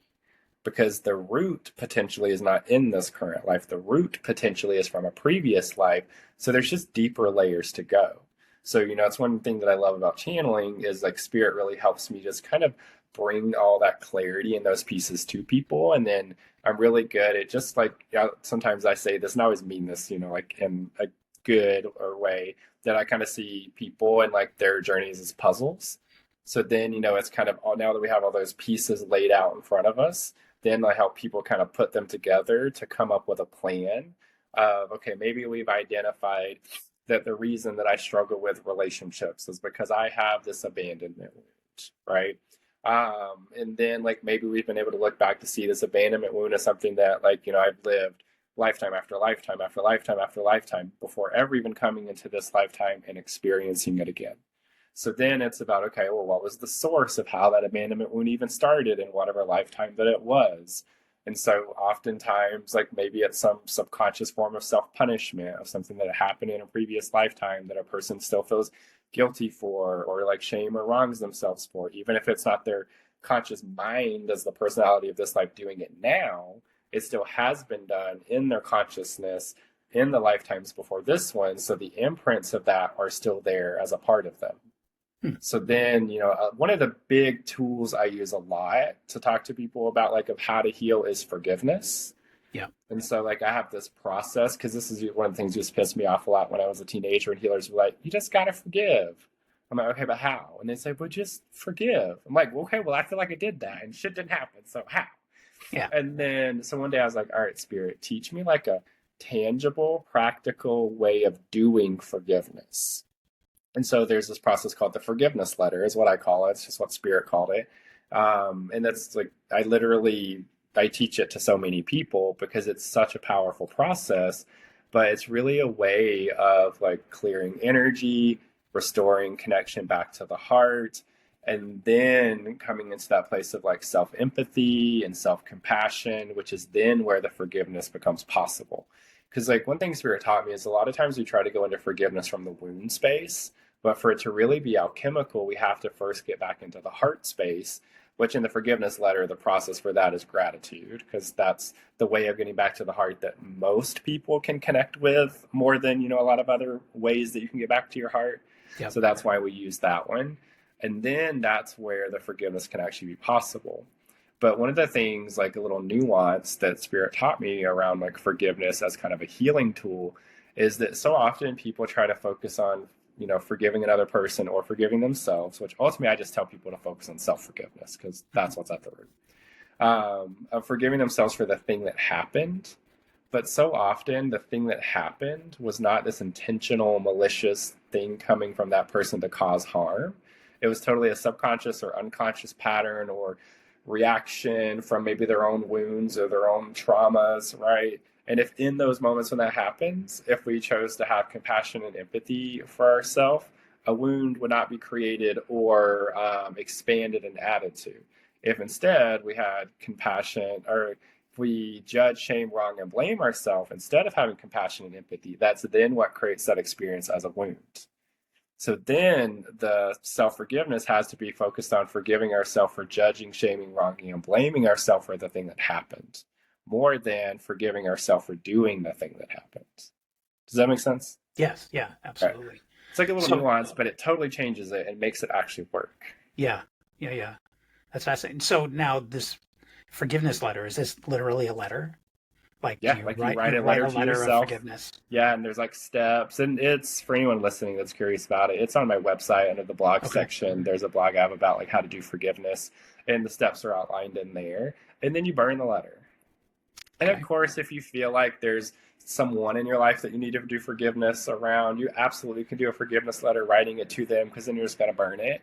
Because the root potentially is not in this current life. The root potentially is from a previous life. So there's just deeper layers to go. So, it's one thing that I love about channeling is like spirit really helps me just kind of bring all that clarity and those pieces to people. And then I'm really good at just like, sometimes I say this and I always mean this, like in a good or way, that I kind of see people and like their journeys as puzzles. So then, it's kind of now that we have all those pieces laid out in front of us, then I help people kind of put them together to come up with a plan of, okay, maybe we've identified that the reason that I struggle with relationships is because I have this abandonment wound, right? And then like maybe we've been able to look back to see this abandonment wound as something that like, I've lived lifetime after lifetime after lifetime after lifetime before ever even coming into this lifetime and experiencing it again. So then it's about, okay, well, what was the source of how that abandonment wound even started in whatever lifetime that it was? And so oftentimes, like maybe it's some subconscious form of self-punishment of something that happened in a previous lifetime that a person still feels guilty for, or like shame or wrongs themselves for, even if it's not their conscious mind as the personality of this life doing it now, it still has been done in their consciousness in the lifetimes before this one. So the imprints of that are still there as a part of them. So then, one of the big tools I use a lot to talk to people about like of how to heal is forgiveness. Yeah. And so like I have this process, because this is one of the things that just pissed me off a lot when I was a teenager, and healers were like, you just got to forgive. I'm like, okay, but how? And they say, well, just forgive. I'm like, well, okay, well, I feel like I did that and shit didn't happen. So how? Yeah. And then, so one day I was like, all right, Spirit, teach me like a tangible, practical way of doing forgiveness. And so there's this process called the forgiveness letter, is what I call it. It's just what Spirit called it. And that's like, I teach it to so many people because it's such a powerful process, but it's really a way of like clearing energy, restoring connection back to the heart, and then coming into that place of like self-empathy and self-compassion, which is then where the forgiveness becomes possible. Because like one thing Spirit taught me is a lot of times we try to go into forgiveness from the wound space, but for it to really be alchemical, we have to first get back into the heart space, which in the forgiveness letter, the process for that is gratitude, because that's the way of getting back to the heart that most people can connect with more than, a lot of other ways that you can get back to your heart. Yep. So that's why we use that one. And then that's where the forgiveness can actually be possible. But one of the things, like a little nuance that Spirit taught me around like forgiveness as kind of a healing tool, is that so often people try to focus on, forgiving another person or forgiving themselves, which ultimately I just tell people to focus on self-forgiveness because that's what's at the root. Of forgiving themselves for the thing that happened. But so often the thing that happened was not this intentional, malicious thing coming from that person to cause harm. It was totally a subconscious or unconscious pattern or reaction from maybe their own wounds or their own traumas, right? And if in those moments when that happens, if we chose to have compassion and empathy for ourselves, a wound would not be created or expanded and added to. If instead we had compassion, or if we judge, shame, wrong, and blame ourselves instead of having compassion and empathy, that's then what creates that experience as a wound. So then the self-forgiveness has to be focused on forgiving ourselves for judging, shaming, wronging, and blaming ourselves for the thing that happened, more than forgiving ourselves for doing the thing that happened. Does that make sense? Yes. Yeah, absolutely. Right. It's like a little nuance, but it totally changes it and makes it actually work. Yeah. That's fascinating. So now this forgiveness letter, is this literally a letter? Like, yeah, you like write, you write you a letter to yourself. of forgiveness. Yeah, and there's like steps, and it's for anyone listening that's curious about it. It's on my website under the blog section. There's a blog I have about like how to do forgiveness, and the steps are outlined in there. And then you burn the letter. And of course, if you feel like there's someone in your life that you need to do forgiveness around, you absolutely can do a forgiveness letter, writing it to them, because then you're just going to burn it.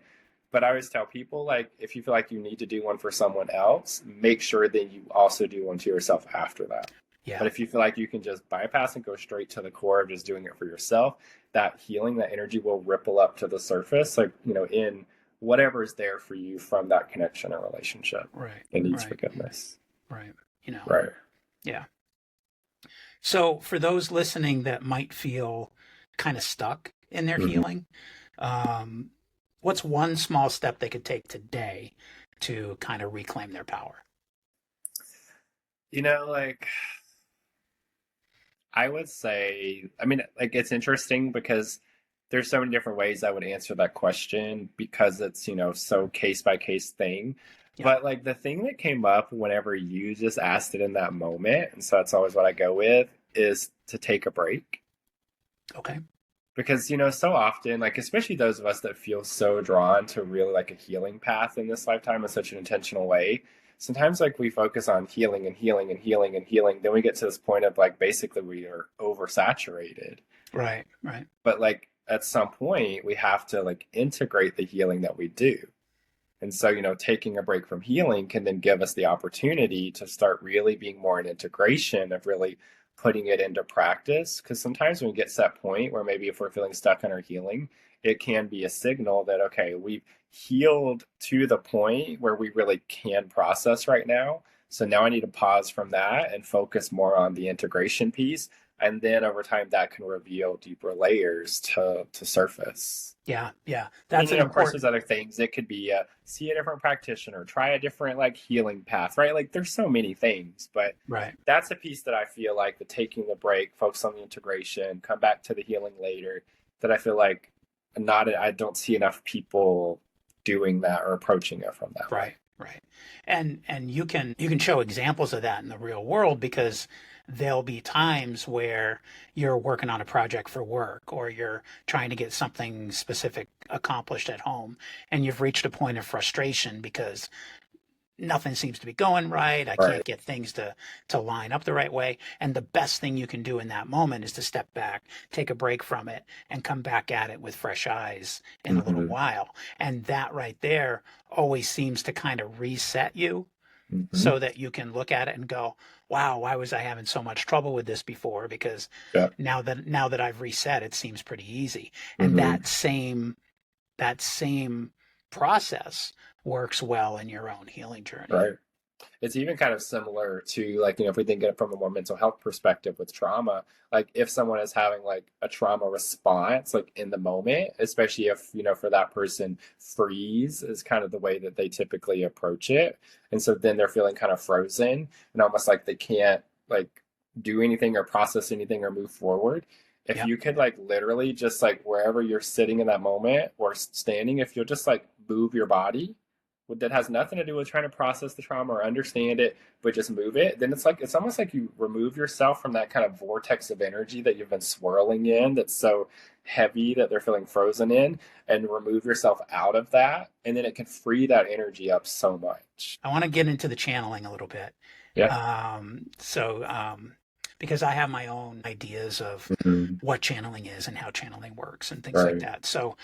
But I always tell people, like, if you feel like you need to do one for someone else, make sure that you also do one to yourself after that. Yeah. But if you feel like you can just bypass and go straight to the core of just doing it for yourself, that healing, that energy will ripple up to the surface, like, in whatever is there for you from that connection or relationship. Right. It needs forgiveness. Right. Right. Yeah. So for those listening that might feel kind of stuck in their healing, what's one small step they could take today to kind of reclaim their power? Like, I would say, it's interesting because there's so many different ways I would answer that question because it's, so case by case thing. Yeah. But like the thing that came up whenever you just asked it in that moment, and so that's always what I go with, is to take a break. Okay. Because, so often, like, especially those of us that feel so drawn to really like a healing path in this lifetime in such an intentional way, sometimes like we focus on healing and healing and healing and healing. Then we get to this point of like, basically we are oversaturated. Right. But like at some point we have to like integrate the healing that we do. And so, taking a break from healing can then give us the opportunity to start really being more in integration of really putting it into practice. Because sometimes when we get to that point where maybe if we're feeling stuck in our healing, it can be a signal that, okay, we've healed to the point where we really can process right now. So now I need to pause from that and focus more on the integration piece. And then over time, that can reveal deeper layers to surface. Yeah. That's and, of course, there's other things. It could be see a different practitioner, try a different like healing path, right? Like there's so many things, but that's a piece that I feel like the taking the break, focus on the integration, come back to the healing later, that I feel like I don't see enough people doing that or approaching it from that way. Right. And you can show examples of that in the real world, because there'll be times where you're working on a project for work or you're trying to get something specific accomplished at home, and you've reached a point of frustration because nothing seems to be going right. I can't get things to line up the right way. And the best thing you can do in that moment is to step back, take a break from it, and come back at it with fresh eyes in a little while. And that right there always seems to kind of reset you so that you can look at it and go, wow, why was I having so much trouble with this before? Because now that I've reset, it seems pretty easy. And that same process works well in your own healing journey. Right. It's even kind of similar to like, if we think of it from a more mental health perspective with trauma, like if someone is having like a trauma response, like in the moment, especially if, for that person, freeze is kind of the way that they typically approach it. And so then they're feeling kind of frozen and almost like they can't like do anything or process anything or move forward. If Yeah. you could like literally just like wherever you're sitting in that moment or standing, if you'll just like move your body that has nothing to do with trying to process the trauma or understand it, but just move it, then it's like it's almost like you remove yourself from that kind of vortex of energy that you've been swirling in that's so heavy that they're feeling frozen in, and remove yourself out of that, and then it can free that energy up so much. I want to get into the channeling a little bit. Yeah. Because I have my own ideas of Mm-hmm. what channeling is and how channeling works and things like Right. that. So,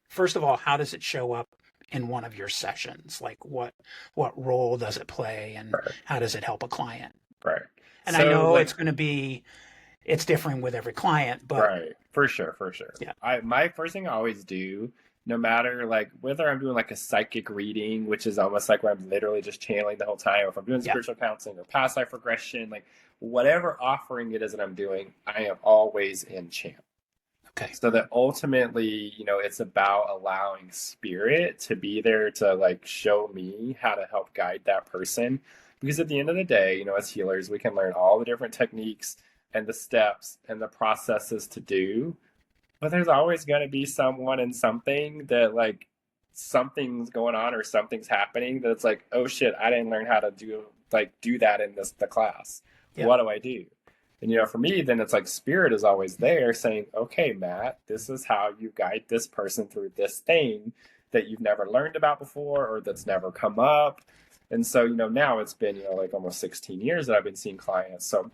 first of all, how does it show up in one of your sessions? Like what role does it play, and Right. how does it help a client? Right. And So I know like it's different with every client, but right, for sure, for sure. yeah, My first thing I always do, no matter like whether I'm doing like a psychic reading, which is almost like where I'm literally just channeling the whole time, or if I'm doing yeah, spiritual counseling or past life regression, like whatever offering it is that I'm doing, I am always in channel. okay, So that ultimately, it's about allowing spirit to be there to like show me how to help guide that person. Because at the end of the day, as healers, we can learn all the different techniques and the steps and the processes to do. But there's always going to be someone and something that like something's going on or something's happening that's like, oh shit, I didn't learn how to do that in the class. yeah, What do I do? And for me, then it's like spirit is always there saying, okay, Matt, this is how you guide this person through this thing that you've never learned about before or that's never come up. And so, now it's been, like almost 16 years that I've been seeing clients. So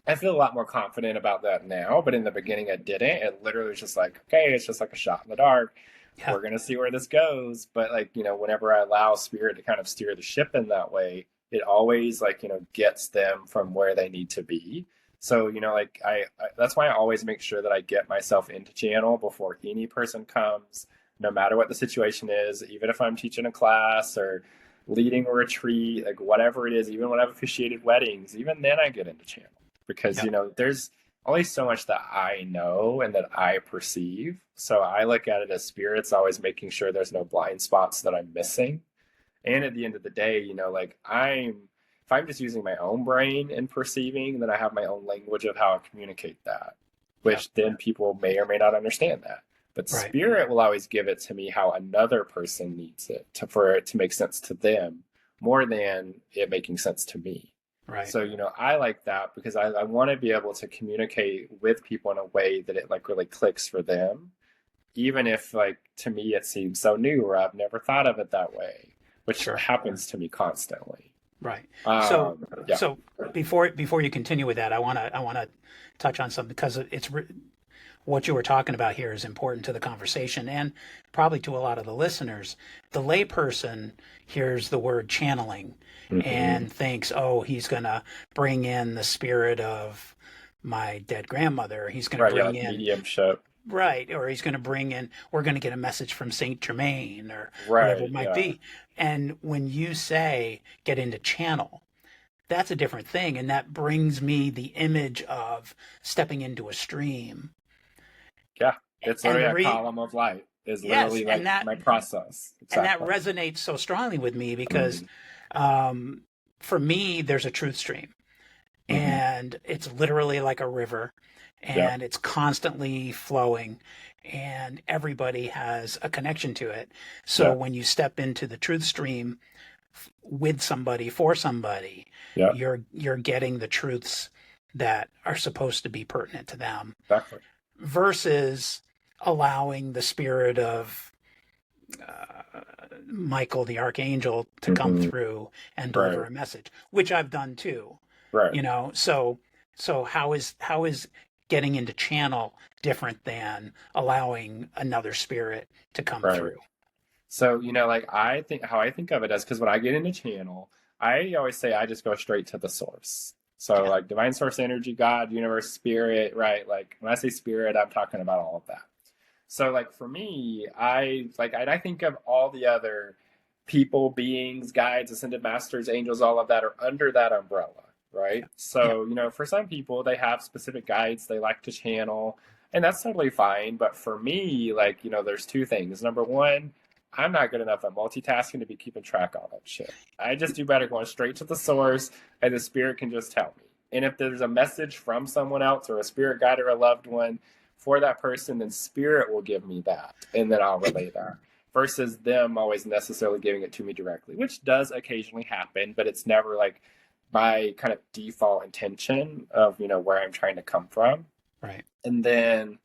I feel a lot more confident about that now. But in the beginning, I didn't. It literally was just like, okay, it's just like a shot in the dark. yeah, We're going to see where this goes. But like, whenever I allow spirit to kind of steer the ship in that way, it always like, gets them from where they need to be. So, like I that's why I always make sure that I get myself into channel before any person comes, no matter what the situation is, even if I'm teaching a class or leading a retreat, like whatever it is, even when I've officiated weddings, even then I get into channel because, yeah, there's only so much that I know and that I perceive. So I look at it as spirits always making sure there's no blind spots that I'm missing. And at the end of the day, like if I'm just using my own brain and perceiving, then I have my own language of how I communicate that, yeah, which then people may or may not understand that. But right, spirit will always give it to me how another person needs it for it to make sense to them more than it making sense to me. right. So, I like that because I want to be able to communicate with people in a way that it like really clicks for them, even if like to me it seems so new or I've never thought of it that way, which Sure. happens to me constantly. Right. So, Yeah. so before you continue with that, I want to touch on something because what you were talking about here is important to the conversation and probably to a lot of the listeners. The layperson hears the word channeling and thinks, "Oh, he's going to bring in the spirit of my dead grandmother. He's going to Right, bring yeah, in mediumship. Right, or he's going to bring in, we're going to get a message from Saint Germain or whatever Right, it might yeah. be. And when you say get into channel, that's a different thing. And that brings me the image of stepping into a stream. Yeah. It's And literally a column of light is yes, literally like my process. and that Exactly. resonates so strongly with me because for me, there's a truth stream. And it's literally like a river Yeah. and it's constantly flowing and everybody has a connection to it. So Yeah. when you step into the truth stream with somebody for somebody, Yeah. you're getting the truths that are supposed to be pertinent to them Exactly. versus allowing the spirit of Michael the archangel to come through and deliver Right. a message, which I've done too. Right. So how is getting into channel different than allowing another spirit to come Right. through? So, like I think of it as because when I get into channel, I always say I just go straight to the source. So Yeah. like divine source energy, God, universe, spirit, right? Like when I say spirit, I'm talking about all of that. So like for me, I think of all the other people, beings, guides, ascended masters, angels, all of that are under that umbrella, right? So, for some people, they have specific guides they like to channel, and that's totally fine. But for me, like, there's two things. Number one, I'm not good enough at multitasking to be keeping track of all that shit. I just do better going straight to the source, and the spirit can just tell me. And if there's a message from someone else or a spirit guide or a loved one for that person, then spirit will give me that, and then I'll relay that. Versus them always necessarily giving it to me directly, which does occasionally happen, but it's never like my kind of default intention of, where I'm trying to come from. Right. And then,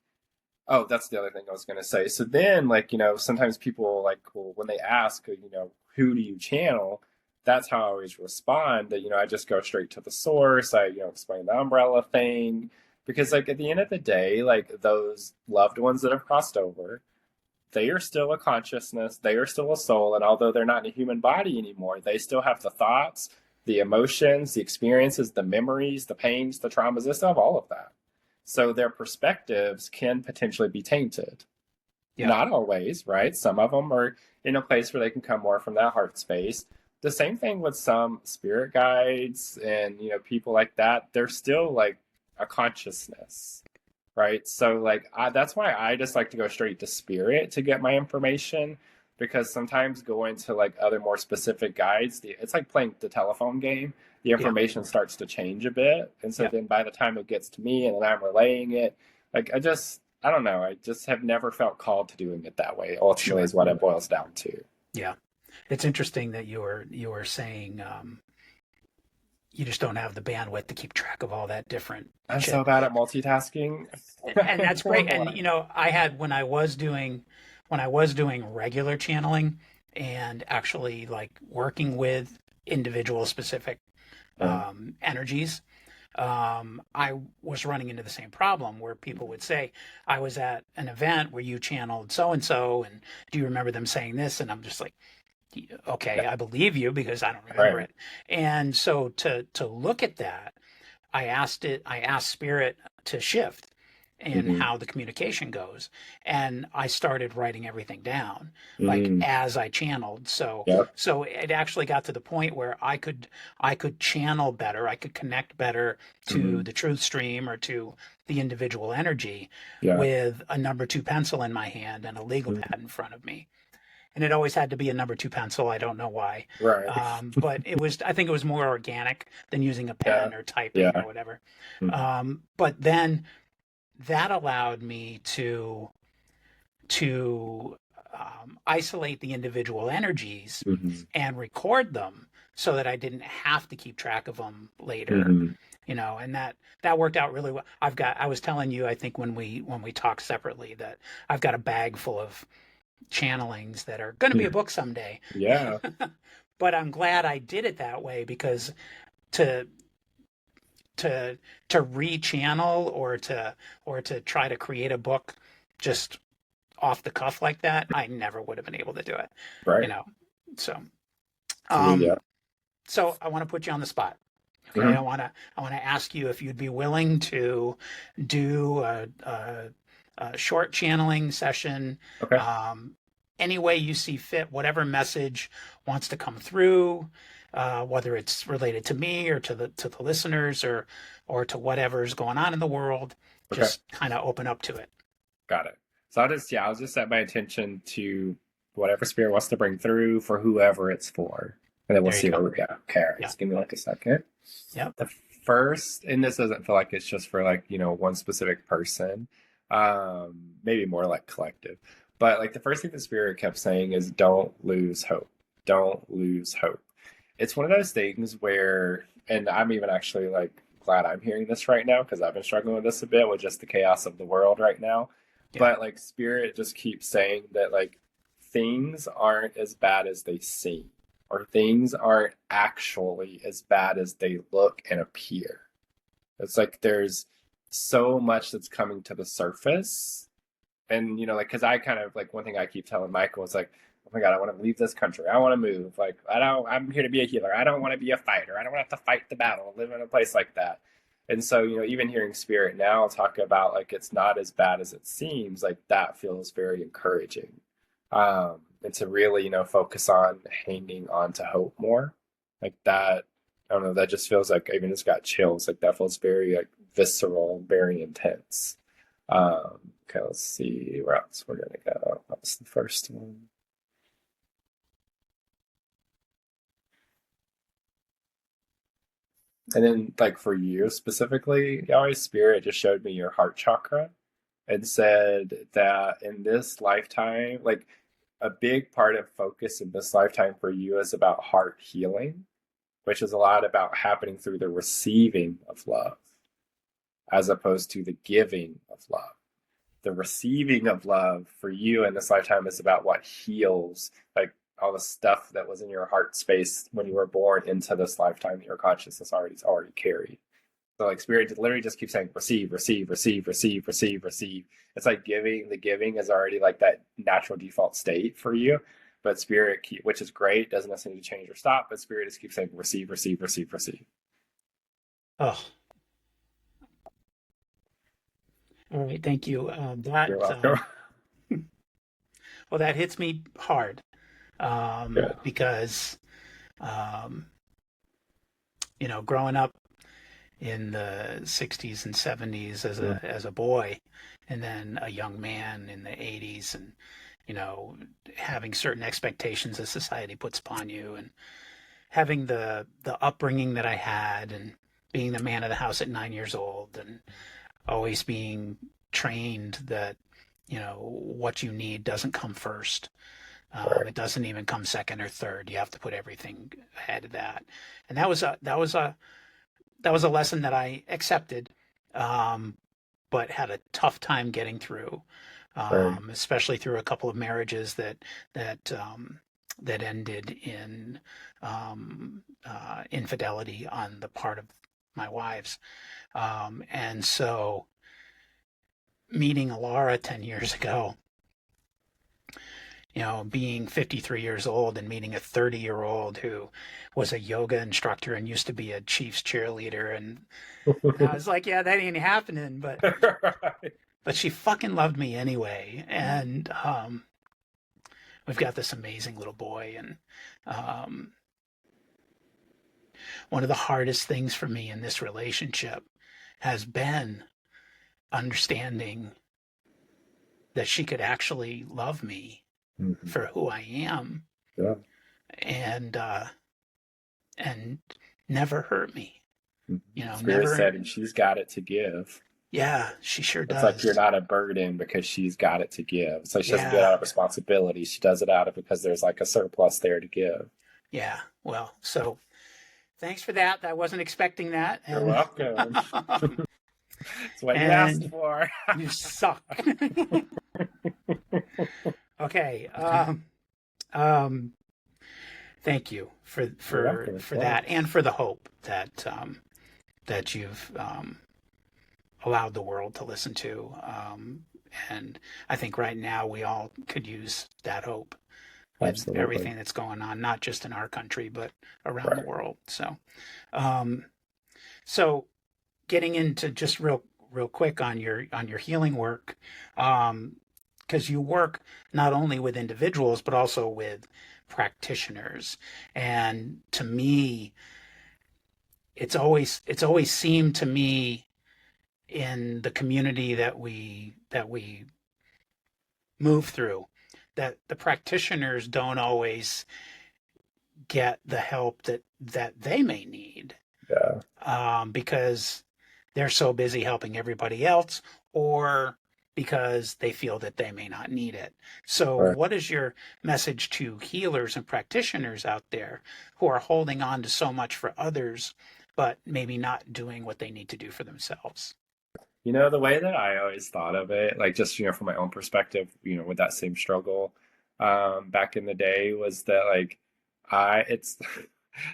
oh, that's the other thing I was going to say. So then, sometimes people when they ask, who do you channel? That's how I always respond. That, I just go straight to the source. I, explain the umbrella thing. Because, at the end of the day, those loved ones that have crossed over, they are still a consciousness. They are still a soul. And although they're not in a human body anymore, they still have the thoughts, the emotions, the experiences, the memories, the pains, the traumas. They still have all of that. So their perspectives can potentially be tainted. Yeah. Not always, right? Some of them are in a place where they can come more from that heart space. The same thing with some spirit guides and, people like that. They're still a consciousness, right? So that's why I just like to go straight to spirit to get my information, because sometimes going to other more specific guides, it's like playing the telephone game. The information starts to change a bit. And so then by the time it gets to me and then I'm relaying it, I don't know. I just have never felt called to doing it that way. Ultimately is what it boils down to. Yeah. It's interesting that you were saying, you just don't have the bandwidth to keep track of all that different I'm shit. so bad at multitasking. And that's great. And, I had, when I was doing regular channeling and actually working with individual specific energies, I was running into the same problem where people would say, I was at an event where you channeled so-and-so, and do you remember them saying this? And I'm just like, okay, I believe you because I don't remember it. And so to look at that, I asked Spirit to shift in how the communication goes. And I started writing everything down as I channeled. So it actually got to the point where I could channel better. I could connect better to the truth stream or to the individual energy with a number 2 pencil in my hand and a legal pad in front of me. And it always had to be a number 2 pencil. I don't know why. Right. But I think it was more organic than using a pen or typing or whatever. But then that allowed me to isolate the individual energies and record them so that I didn't have to keep track of them later. And that worked out really well. I was telling you, I think when we talked separately, that I've got a bag full of channelings that are going to be a book someday. Yeah. But I'm glad I did it that way, because to rechannel or to try to create a book just off the cuff like that, I never would have been able to do it. Right. So so I want to put you on the spot. Okay. I want to ask you if you'd be willing to do a short channeling session. Okay. Any way you see fit, whatever message wants to come through, whether it's related to me or to the listeners or to whatever's going on in the world, just kind of open up to it. Got it. So I'll just set my attention to whatever spirit wants to bring through for whoever it's for. And then we'll see where we go. Okay. Just give me a second. Yeah. The first, and this doesn't feel like it's just for one specific person. Maybe more collective. But the first thing the spirit kept saying is, don't lose hope. Don't lose hope. It's one of those things where, and I'm even actually glad I'm hearing this right now, because I've been struggling with this a bit with just the chaos of the world right now. Yeah. But spirit just keeps saying that things aren't as bad as they seem, or things aren't actually as bad as they look and appear. It's there's so much that's coming to the surface. And, because I kind of, one thing I keep telling Michael is oh my God, I want to leave this country. I want to move. I'm here to be a healer. I don't want to be a fighter. I don't want to have to fight the battle, live in a place like that. And so, even hearing spirit now talk about it's not as bad as it seems, that feels very encouraging. And to really, focus on hanging on to hope more that. I don't know. That just feels I even just got chills. That feels very visceral, very intense. Okay, let's see where else we're gonna go. That's the first one. And then, like for you specifically, Yahweh Spirit just showed me your heart chakra and said that in this lifetime, like a big part of focus in this lifetime for you is about heart healing, which is a lot about happening through the receiving of love as opposed to the giving of love. The receiving of love for you in this lifetime is about what heals, like all the stuff that was in your heart space when you were born into this lifetime that your consciousness already carried. So like spirit literally just keeps saying receive, receive, receive, receive, receive, receive. It's like giving. The giving is already like that natural default state for you. But spirit, which is great, doesn't necessarily change or stop. But spirit just keeps saying receive, receive, receive, receive. Oh, all right. Thank you. You're welcome. Well, that hits me hard Good. because, um, growing up in the 60s and 70s as a boy, and then a young man in the 80s, and having certain expectations that society puts upon you, and having the upbringing that I had, and being the man of the house at 9 years old, and always being trained that what you need doesn't come first. It doesn't even come second or third. You have to put everything ahead of that. And that was a lesson that I accepted, but had a tough time getting through, especially through a couple of marriages that ended in infidelity on the part of my wives. And so meeting Alara 10 years ago, being 53 years old and meeting a 30-year-old who was a yoga instructor and used to be a Chiefs cheerleader. And I was like, yeah, that ain't happening. But she fucking loved me anyway. And we've got this amazing little boy. And one of the hardest things for me in this relationship has been understanding that she could actually love me for who I am, and never hurt me. Spirit Never said, and she's got it to give. Yeah, she sure does. It's like you're not a burden because she's got it to give. It's like she doesn't do it out of responsibility. She does it out of because there's like a surplus there to give. Yeah. Well, so thanks for that. I wasn't expecting that. You're welcome. That's what you asked for. You suck. Okay. Thank you for that, and for the hope that you've allowed the world to listen to. And I think right now we all could use that hope with everything that's going on, not just in our country, but around the world. So getting into just real quick on your healing work, because you work not only with individuals but also with practitioners, and to me, it's always seemed to me in the community that we move through that the practitioners don't always get the help that they may need, because they're so busy helping everybody else, or because they feel that they may not need it. So what is your message to healers and practitioners out there who are holding on to so much for others, but maybe not doing what they need to do for themselves? The way that I always thought of it, like just, from my own perspective, with that same struggle back in the day, was that like it's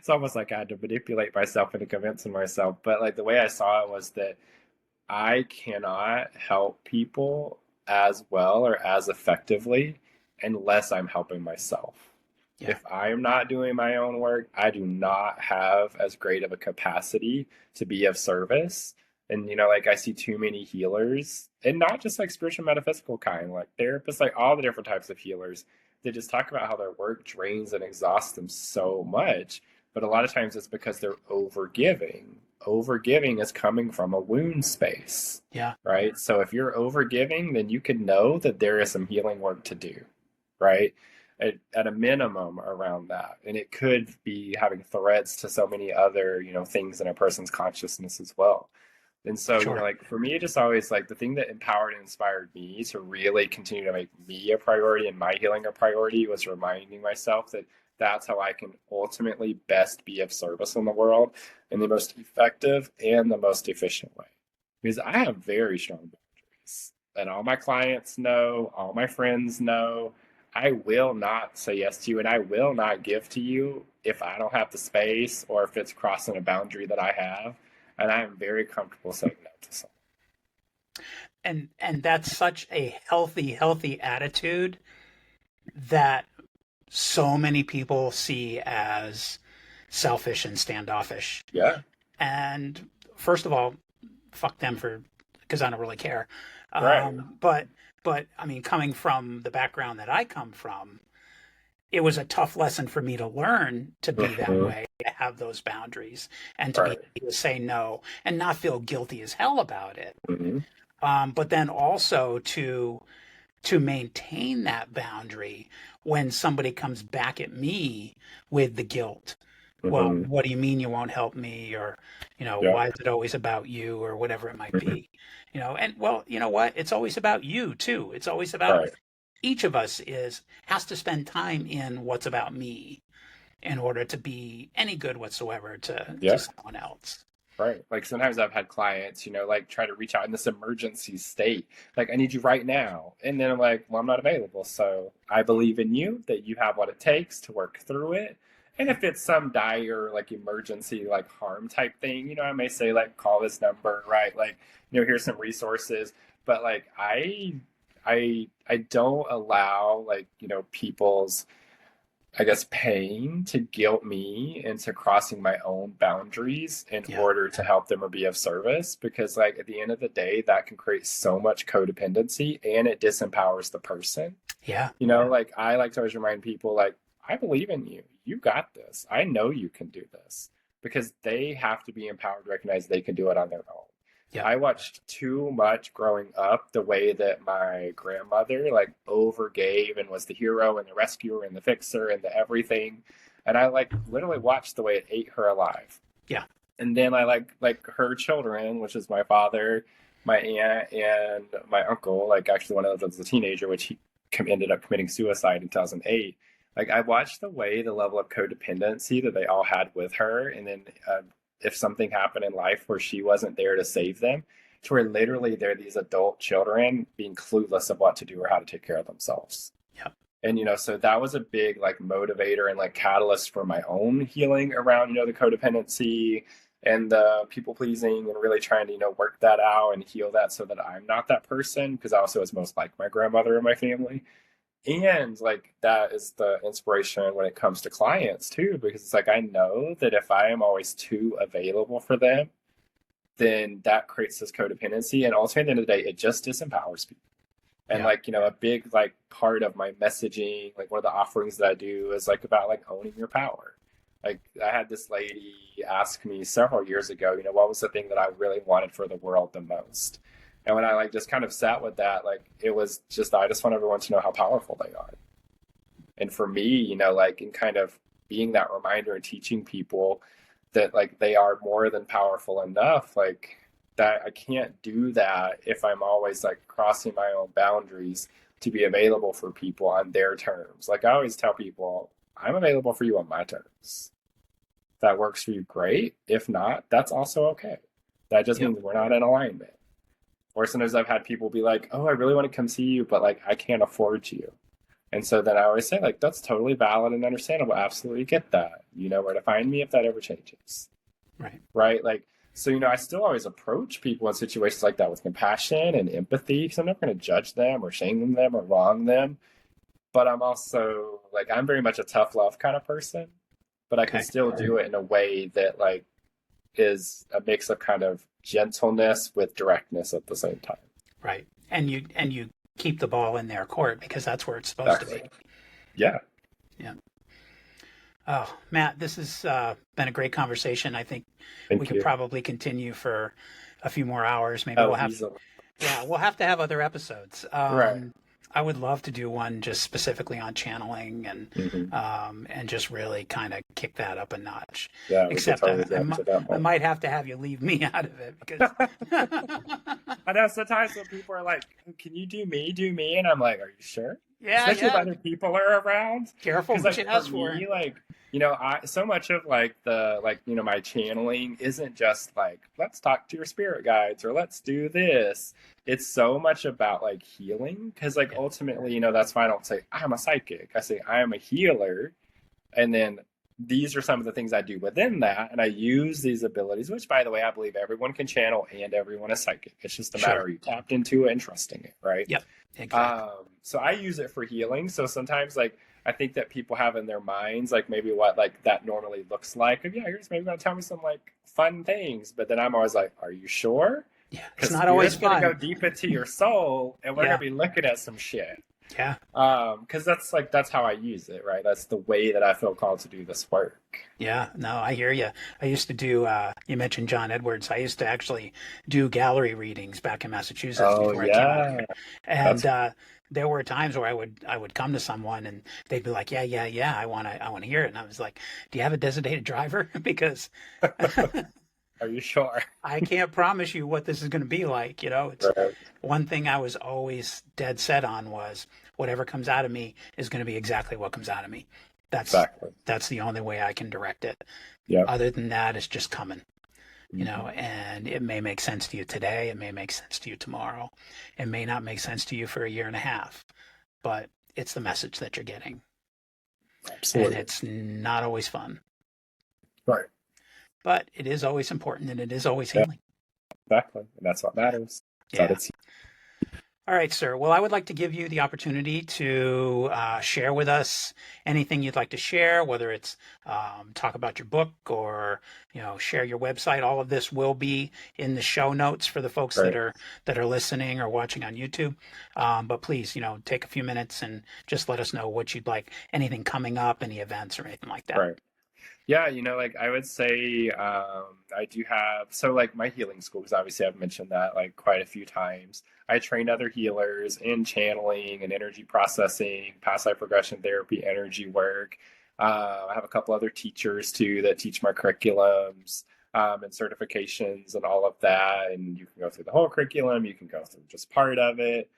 almost like I had to manipulate myself into convincing myself. But like the way I saw it was that I cannot help people as well or as effectively unless I'm helping myself. Yeah. If I am not doing my own work, I do not have as great of a capacity to be of service. And, like I see too many healers, and not just like spiritual metaphysical kind, like therapists, like all the different types of healers, they just talk about how their work drains and exhausts them so much. But a lot of times it's because they're overgiving. Overgiving is coming from a wound space. Yeah. Right. So if you're overgiving, then you can know that there is some healing work to do. Right. at a minimum around that. And it could be having threads to so many other, things in a person's consciousness as well. And so, Sure. like for me, it just always like the thing that empowered and inspired me to really continue to make me a priority and my healing a priority was reminding myself that that's how I can ultimately best be of service in the world in the most effective and the most efficient way. Because I have very strong boundaries, and all my clients know, all my friends know, I will not say yes to you and I will not give to you if I don't have the space or if it's crossing a boundary that I have. And I am very comfortable saying no to someone. And that's such a healthy attitude that so many people see as selfish and standoffish. Yeah. And first of all, fuck them because I don't really care. Right. But I mean, coming from the background that I come from, it was a tough lesson for me to learn to be that way, to have those boundaries and to be able to say no and not feel guilty as hell about it. But then also to maintain that boundary when somebody comes back at me with the guilt. Well, what do you mean you won't help me? Or, why is it always about you or whatever it might be? And well, you know what? It's always about you too. It's always about each of us has to spend time in what's about me in order to be any good whatsoever to someone else. Right. Like sometimes I've had clients, like try to reach out in this emergency state. Like, I need you right now. And then I'm like, well, I'm not available. So I believe in you that you have what it takes to work through it. And if it's some dire, like emergency, like harm type thing, I may say like, call this number, right? Like, here's some resources. But like, I don't allow like, people's, I guess, pain to guilt me into crossing my own boundaries in order to help them or be of service. Because like at the end of the day, that can create so much codependency and it disempowers the person. Yeah. Like I like to always remind people like, I believe in you. You got this. I know you can do this, because they have to be empowered to recognize they can do it on their own. Yeah. I watched too much growing up the way that my grandmother like overgave and was the hero and the rescuer and the fixer and the everything. And I like literally watched the way it ate her alive. Yeah. And then I like her children, which is my father, my aunt, and my uncle. Like actually one of them was a teenager, which he ended up committing suicide in 2008. Like I watched the way the level of codependency that they all had with her. And then if something happened in life where she wasn't there to save them, to where literally they're these adult children being clueless of what to do or how to take care of themselves. Yeah. And, so that was a big like motivator and like catalyst for my own healing around, the codependency and the people pleasing and really trying to, work that out and heal that so that I'm not that person, because I also was most like my grandmother in my family. And like that is the inspiration when it comes to clients too, because it's like I know that if I am always too available for them, then that creates this codependency. And ultimately, at the end of the day, it just disempowers people. And like, a big like part of my messaging, like one of the offerings that I do is like about like owning your power. Like I had this lady ask me several years ago, what was the thing that I really wanted for the world the most? And when I like just kind of sat with that, like it was just, I just want everyone to know how powerful they are. And for me, like in kind of being that reminder and teaching people that like they are more than powerful enough, like that I can't do that if I'm always like crossing my own boundaries to be available for people on their terms. Like I always tell people, I'm available for you on my terms. If that works for you, great. If not, that's also okay. That just means we're not in alignment. Or sometimes I've had people be like, oh, I really want to come see you, but like, I can't afford you. And so then I always say like, that's totally valid and understandable. Absolutely get that. You know where to find me if that ever changes. Right. Right. Like, so, I still always approach people in situations like that with compassion and empathy, because I'm not going to judge them or shame them or wrong them. But I'm also like, I'm very much a tough love kind of person, but I can still do it in a way that like is a mix of kind of gentleness with directness at the same time. Right. And you keep the ball in their court, because that's where it's supposed to be. Yeah. Yeah. Oh, Matt, this has been a great conversation. I think we could probably continue for a few more hours. Maybe we'll have to have other episodes. Right. I would love to do one just specifically on channeling Hmm. and just really kind of kick that up a notch. Yeah, we could Except totally get into that I more. might have to have you leave me out of it because I know sometimes when people are like, "Can you do me? Do me?" And I'm like, "Are you sure?" yeah, Especially if yeah. other people are around. Careful Because what like you for ask for. me, like I so much of like the like my channeling isn't just like let's talk to your spirit guides or let's do this. It's so much about like healing. Because like Yeah, ultimately, that's why I don't say I'm a psychic. I say I am a healer, and then these are some of the things I do within that, and I use these abilities, which by the way I believe everyone can channel and everyone is psychic. It's just a matter sure. of you tapped into it and trusting it, right? Yep, exactly. So I use it for healing. So sometimes like I think that people have in their minds like maybe what like that normally looks like. And yeah, you're just maybe gonna tell me some like fun things, but then I'm always like, are you sure? Yeah, it's Because not always spirit's gonna go fun. deep into your soul, and we're Yeah, gonna be looking at some shit. yeah. Because that's how I use it, right? That's the way that I feel called to do this work. Yeah, no, I hear you. I used to do, you mentioned John Edwards. I used to actually do gallery readings back in Massachusetts Oh before I came out here. yeah, And that's there were times where I would come to someone and they'd be like, yeah, I want to hear it. And I was like, do you have a designated driver? Because Are you sure? I can't promise you what this is going to be like. It's Right. one thing I was always dead set on was whatever comes out of me is going to be exactly what comes out of me. That's Exactly. that's the only way I can direct it. Yep. Other than that, it's just coming, Hmm. and it may make sense to you today. It may make sense to you tomorrow. It may not make sense to you for a year and a half, but it's the message that you're getting. And Absolutely. it's not always fun, Right. but it is always important and it is always Yeah. healing. Exactly. And that's what Yeah. matters. That Yeah. it's All right, sir. Well, I would like to give you the opportunity to share with us anything you'd like to share, whether it's talk about your book or share your website. All of this will be in the show notes for the folks right. that are listening or watching on YouTube. But please, take a few minutes and just let us know what you'd like. Anything coming up, any events or anything like that. Right. Yeah, like I would say I do have so like my healing school, because obviously I've mentioned that like quite a few times. I train other healers in channeling and energy processing, past life regression therapy, energy work. I have a couple other teachers too that teach my curriculums and certifications and all of that. And you can go through the whole curriculum, you can go through just part of it.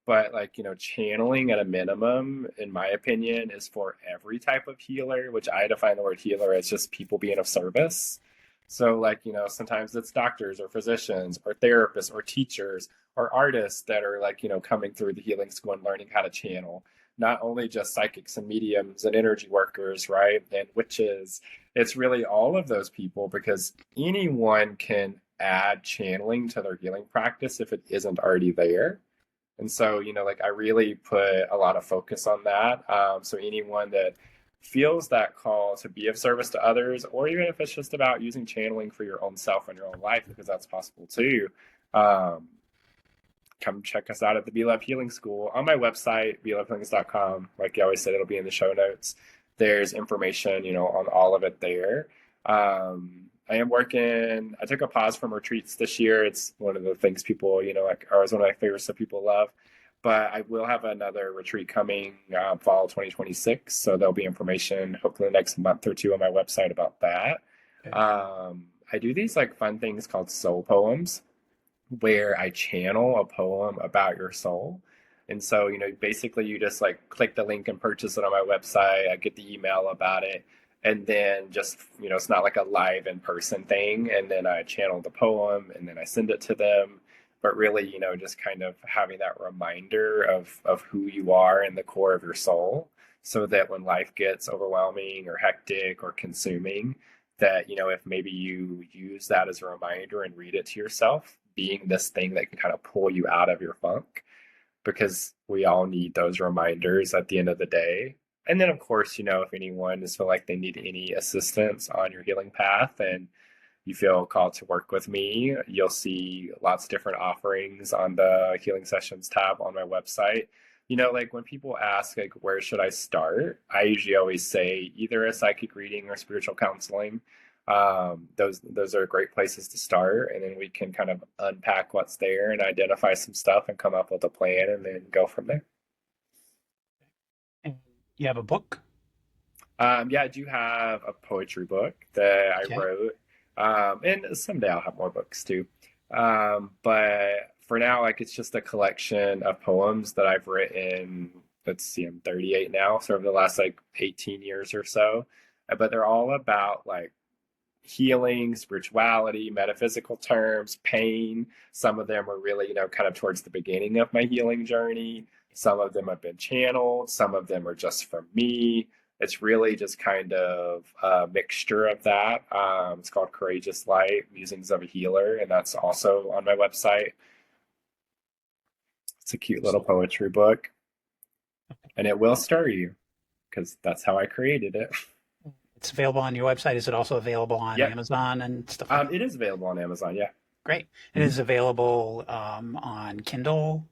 But like channeling at a minimum in my opinion is for every type of healer, which I define the word healer as just people being of service. So like sometimes it's doctors or physicians or therapists or teachers or artists that are like coming through the healing school and learning how to channel, not only just psychics and mediums and energy workers, right, and witches. It's really all of those people, because anyone can add channeling to their healing practice if it isn't already there. And so, like I really put a lot of focus on that. So anyone that feels that call to be of service to others, or even if it's just about using channeling for your own self and your own life, because that's possible too, um, come check us out at the Be Love Healing School on my website, belovehealings.com. Like you always said, it'll be in the show notes. There's information, on all of it there. I am working. I took a pause from retreats this year. It's one of the things people, like, or it's one of my favorites that people love. But I will have another retreat coming fall 2026. So there'll be information hopefully the next month or two on my website about that. Okay. I do these like fun things called soul poems, where I channel a poem about your soul. And so, basically you just like click the link and purchase it on my website. I get the email about it. And then just, it's not like a live in person thing. And then I channel the poem and then I send it to them. But really, just kind of having that reminder of who you are in the core of your soul, so that when life gets overwhelming or hectic or consuming, that, if maybe you use that as a reminder and read it to yourself, being this thing that can kind of pull you out of your funk, because we all need those reminders at the end of the day. And then, of course, if anyone is feel like they need any assistance on your healing path and you feel called to work with me, you'll see lots of different offerings on the healing sessions tab on my website. Like when people ask, like, where should I start? I usually always say either a psychic reading or spiritual counseling. Those are great places to start, and then we can kind of unpack what's there and identify some stuff and come up with a plan and then go from there. You have a book? Yeah, I do have a poetry book that I Okay. wrote. And someday I'll have more books too. But for now, like it's just a collection of poems that I've written. Let's see, I'm 38 now, so over the last like 18 years or so. But they're all about like healing, spirituality, metaphysical terms, pain. Some of them are really, kind of towards the beginning of my healing journey. Some of them have been channeled. Some of them are just from me. It's really just kind of a mixture of that. It's called Courageous Light, Musings of a Healer, and that's also on my website. It's a cute little poetry book, and it will stir you because that's how I created it. It's available on your website. Is it also available on Yep. Amazon and stuff like that? It is available on Amazon, yeah. Great. It is available on Kindle.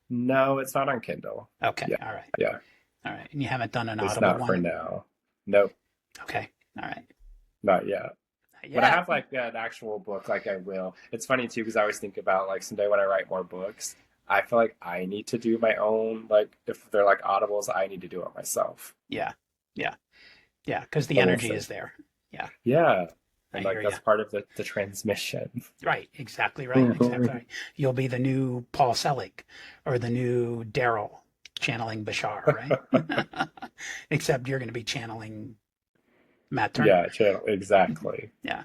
No, it's not on Kindle. Okay. Yeah, All right. yeah. All right. And you haven't done an At least Audible not for one? now. Nope, Okay. All right. not yet. But I Yeah. have like an actual book, like I will. It's funny too, because I always think about like someday when I write more books, I feel like I need to do my own, like if they're like audibles, I need to do it myself. Yeah. Yeah. Yeah. Because the But we'll energy see. is there. Yeah. Yeah. I And like hear you. that's part of the transmission. Right. Exactly right. Exactly right. You'll be the new Paul Selig or the new Daryl channeling Bashar, right? Except you're going to be channeling Matt Turner. Yeah, exactly. Yeah.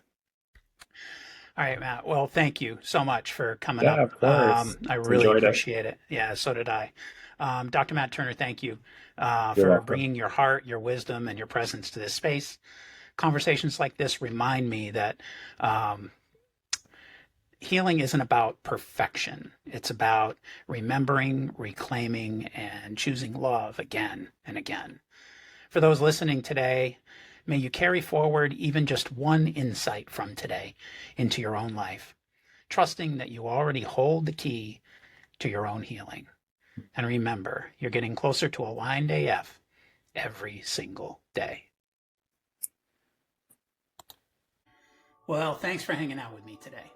All right, Matt. Well, thank you so much for coming Yeah, up. of course. I really Enjoyed it. appreciate it. Yeah, so did I. Dr. Matt Turner, thank you You're for welcome. bringing your heart, your wisdom, and your presence to this space. Conversations like this remind me that healing isn't about perfection. It's about remembering, reclaiming, and choosing love again and again. For those listening today, may you carry forward even just one insight from today into your own life, trusting that you already hold the key to your own healing. And remember, you're getting closer to aligned AF every single day. Well, thanks for hanging out with me today.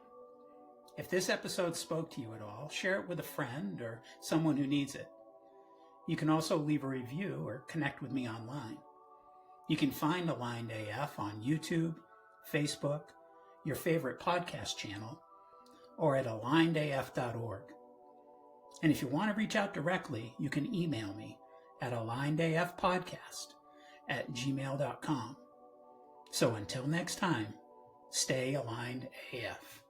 If this episode spoke to you at all, share it with a friend or someone who needs it. You can also leave a review or connect with me online. You can find Aligned AF on YouTube, Facebook, your favorite podcast channel, or at alignedaf.org. And if you want to reach out directly, you can email me at alignedafpodcast@gmail.com. So until next time, stay aligned AF.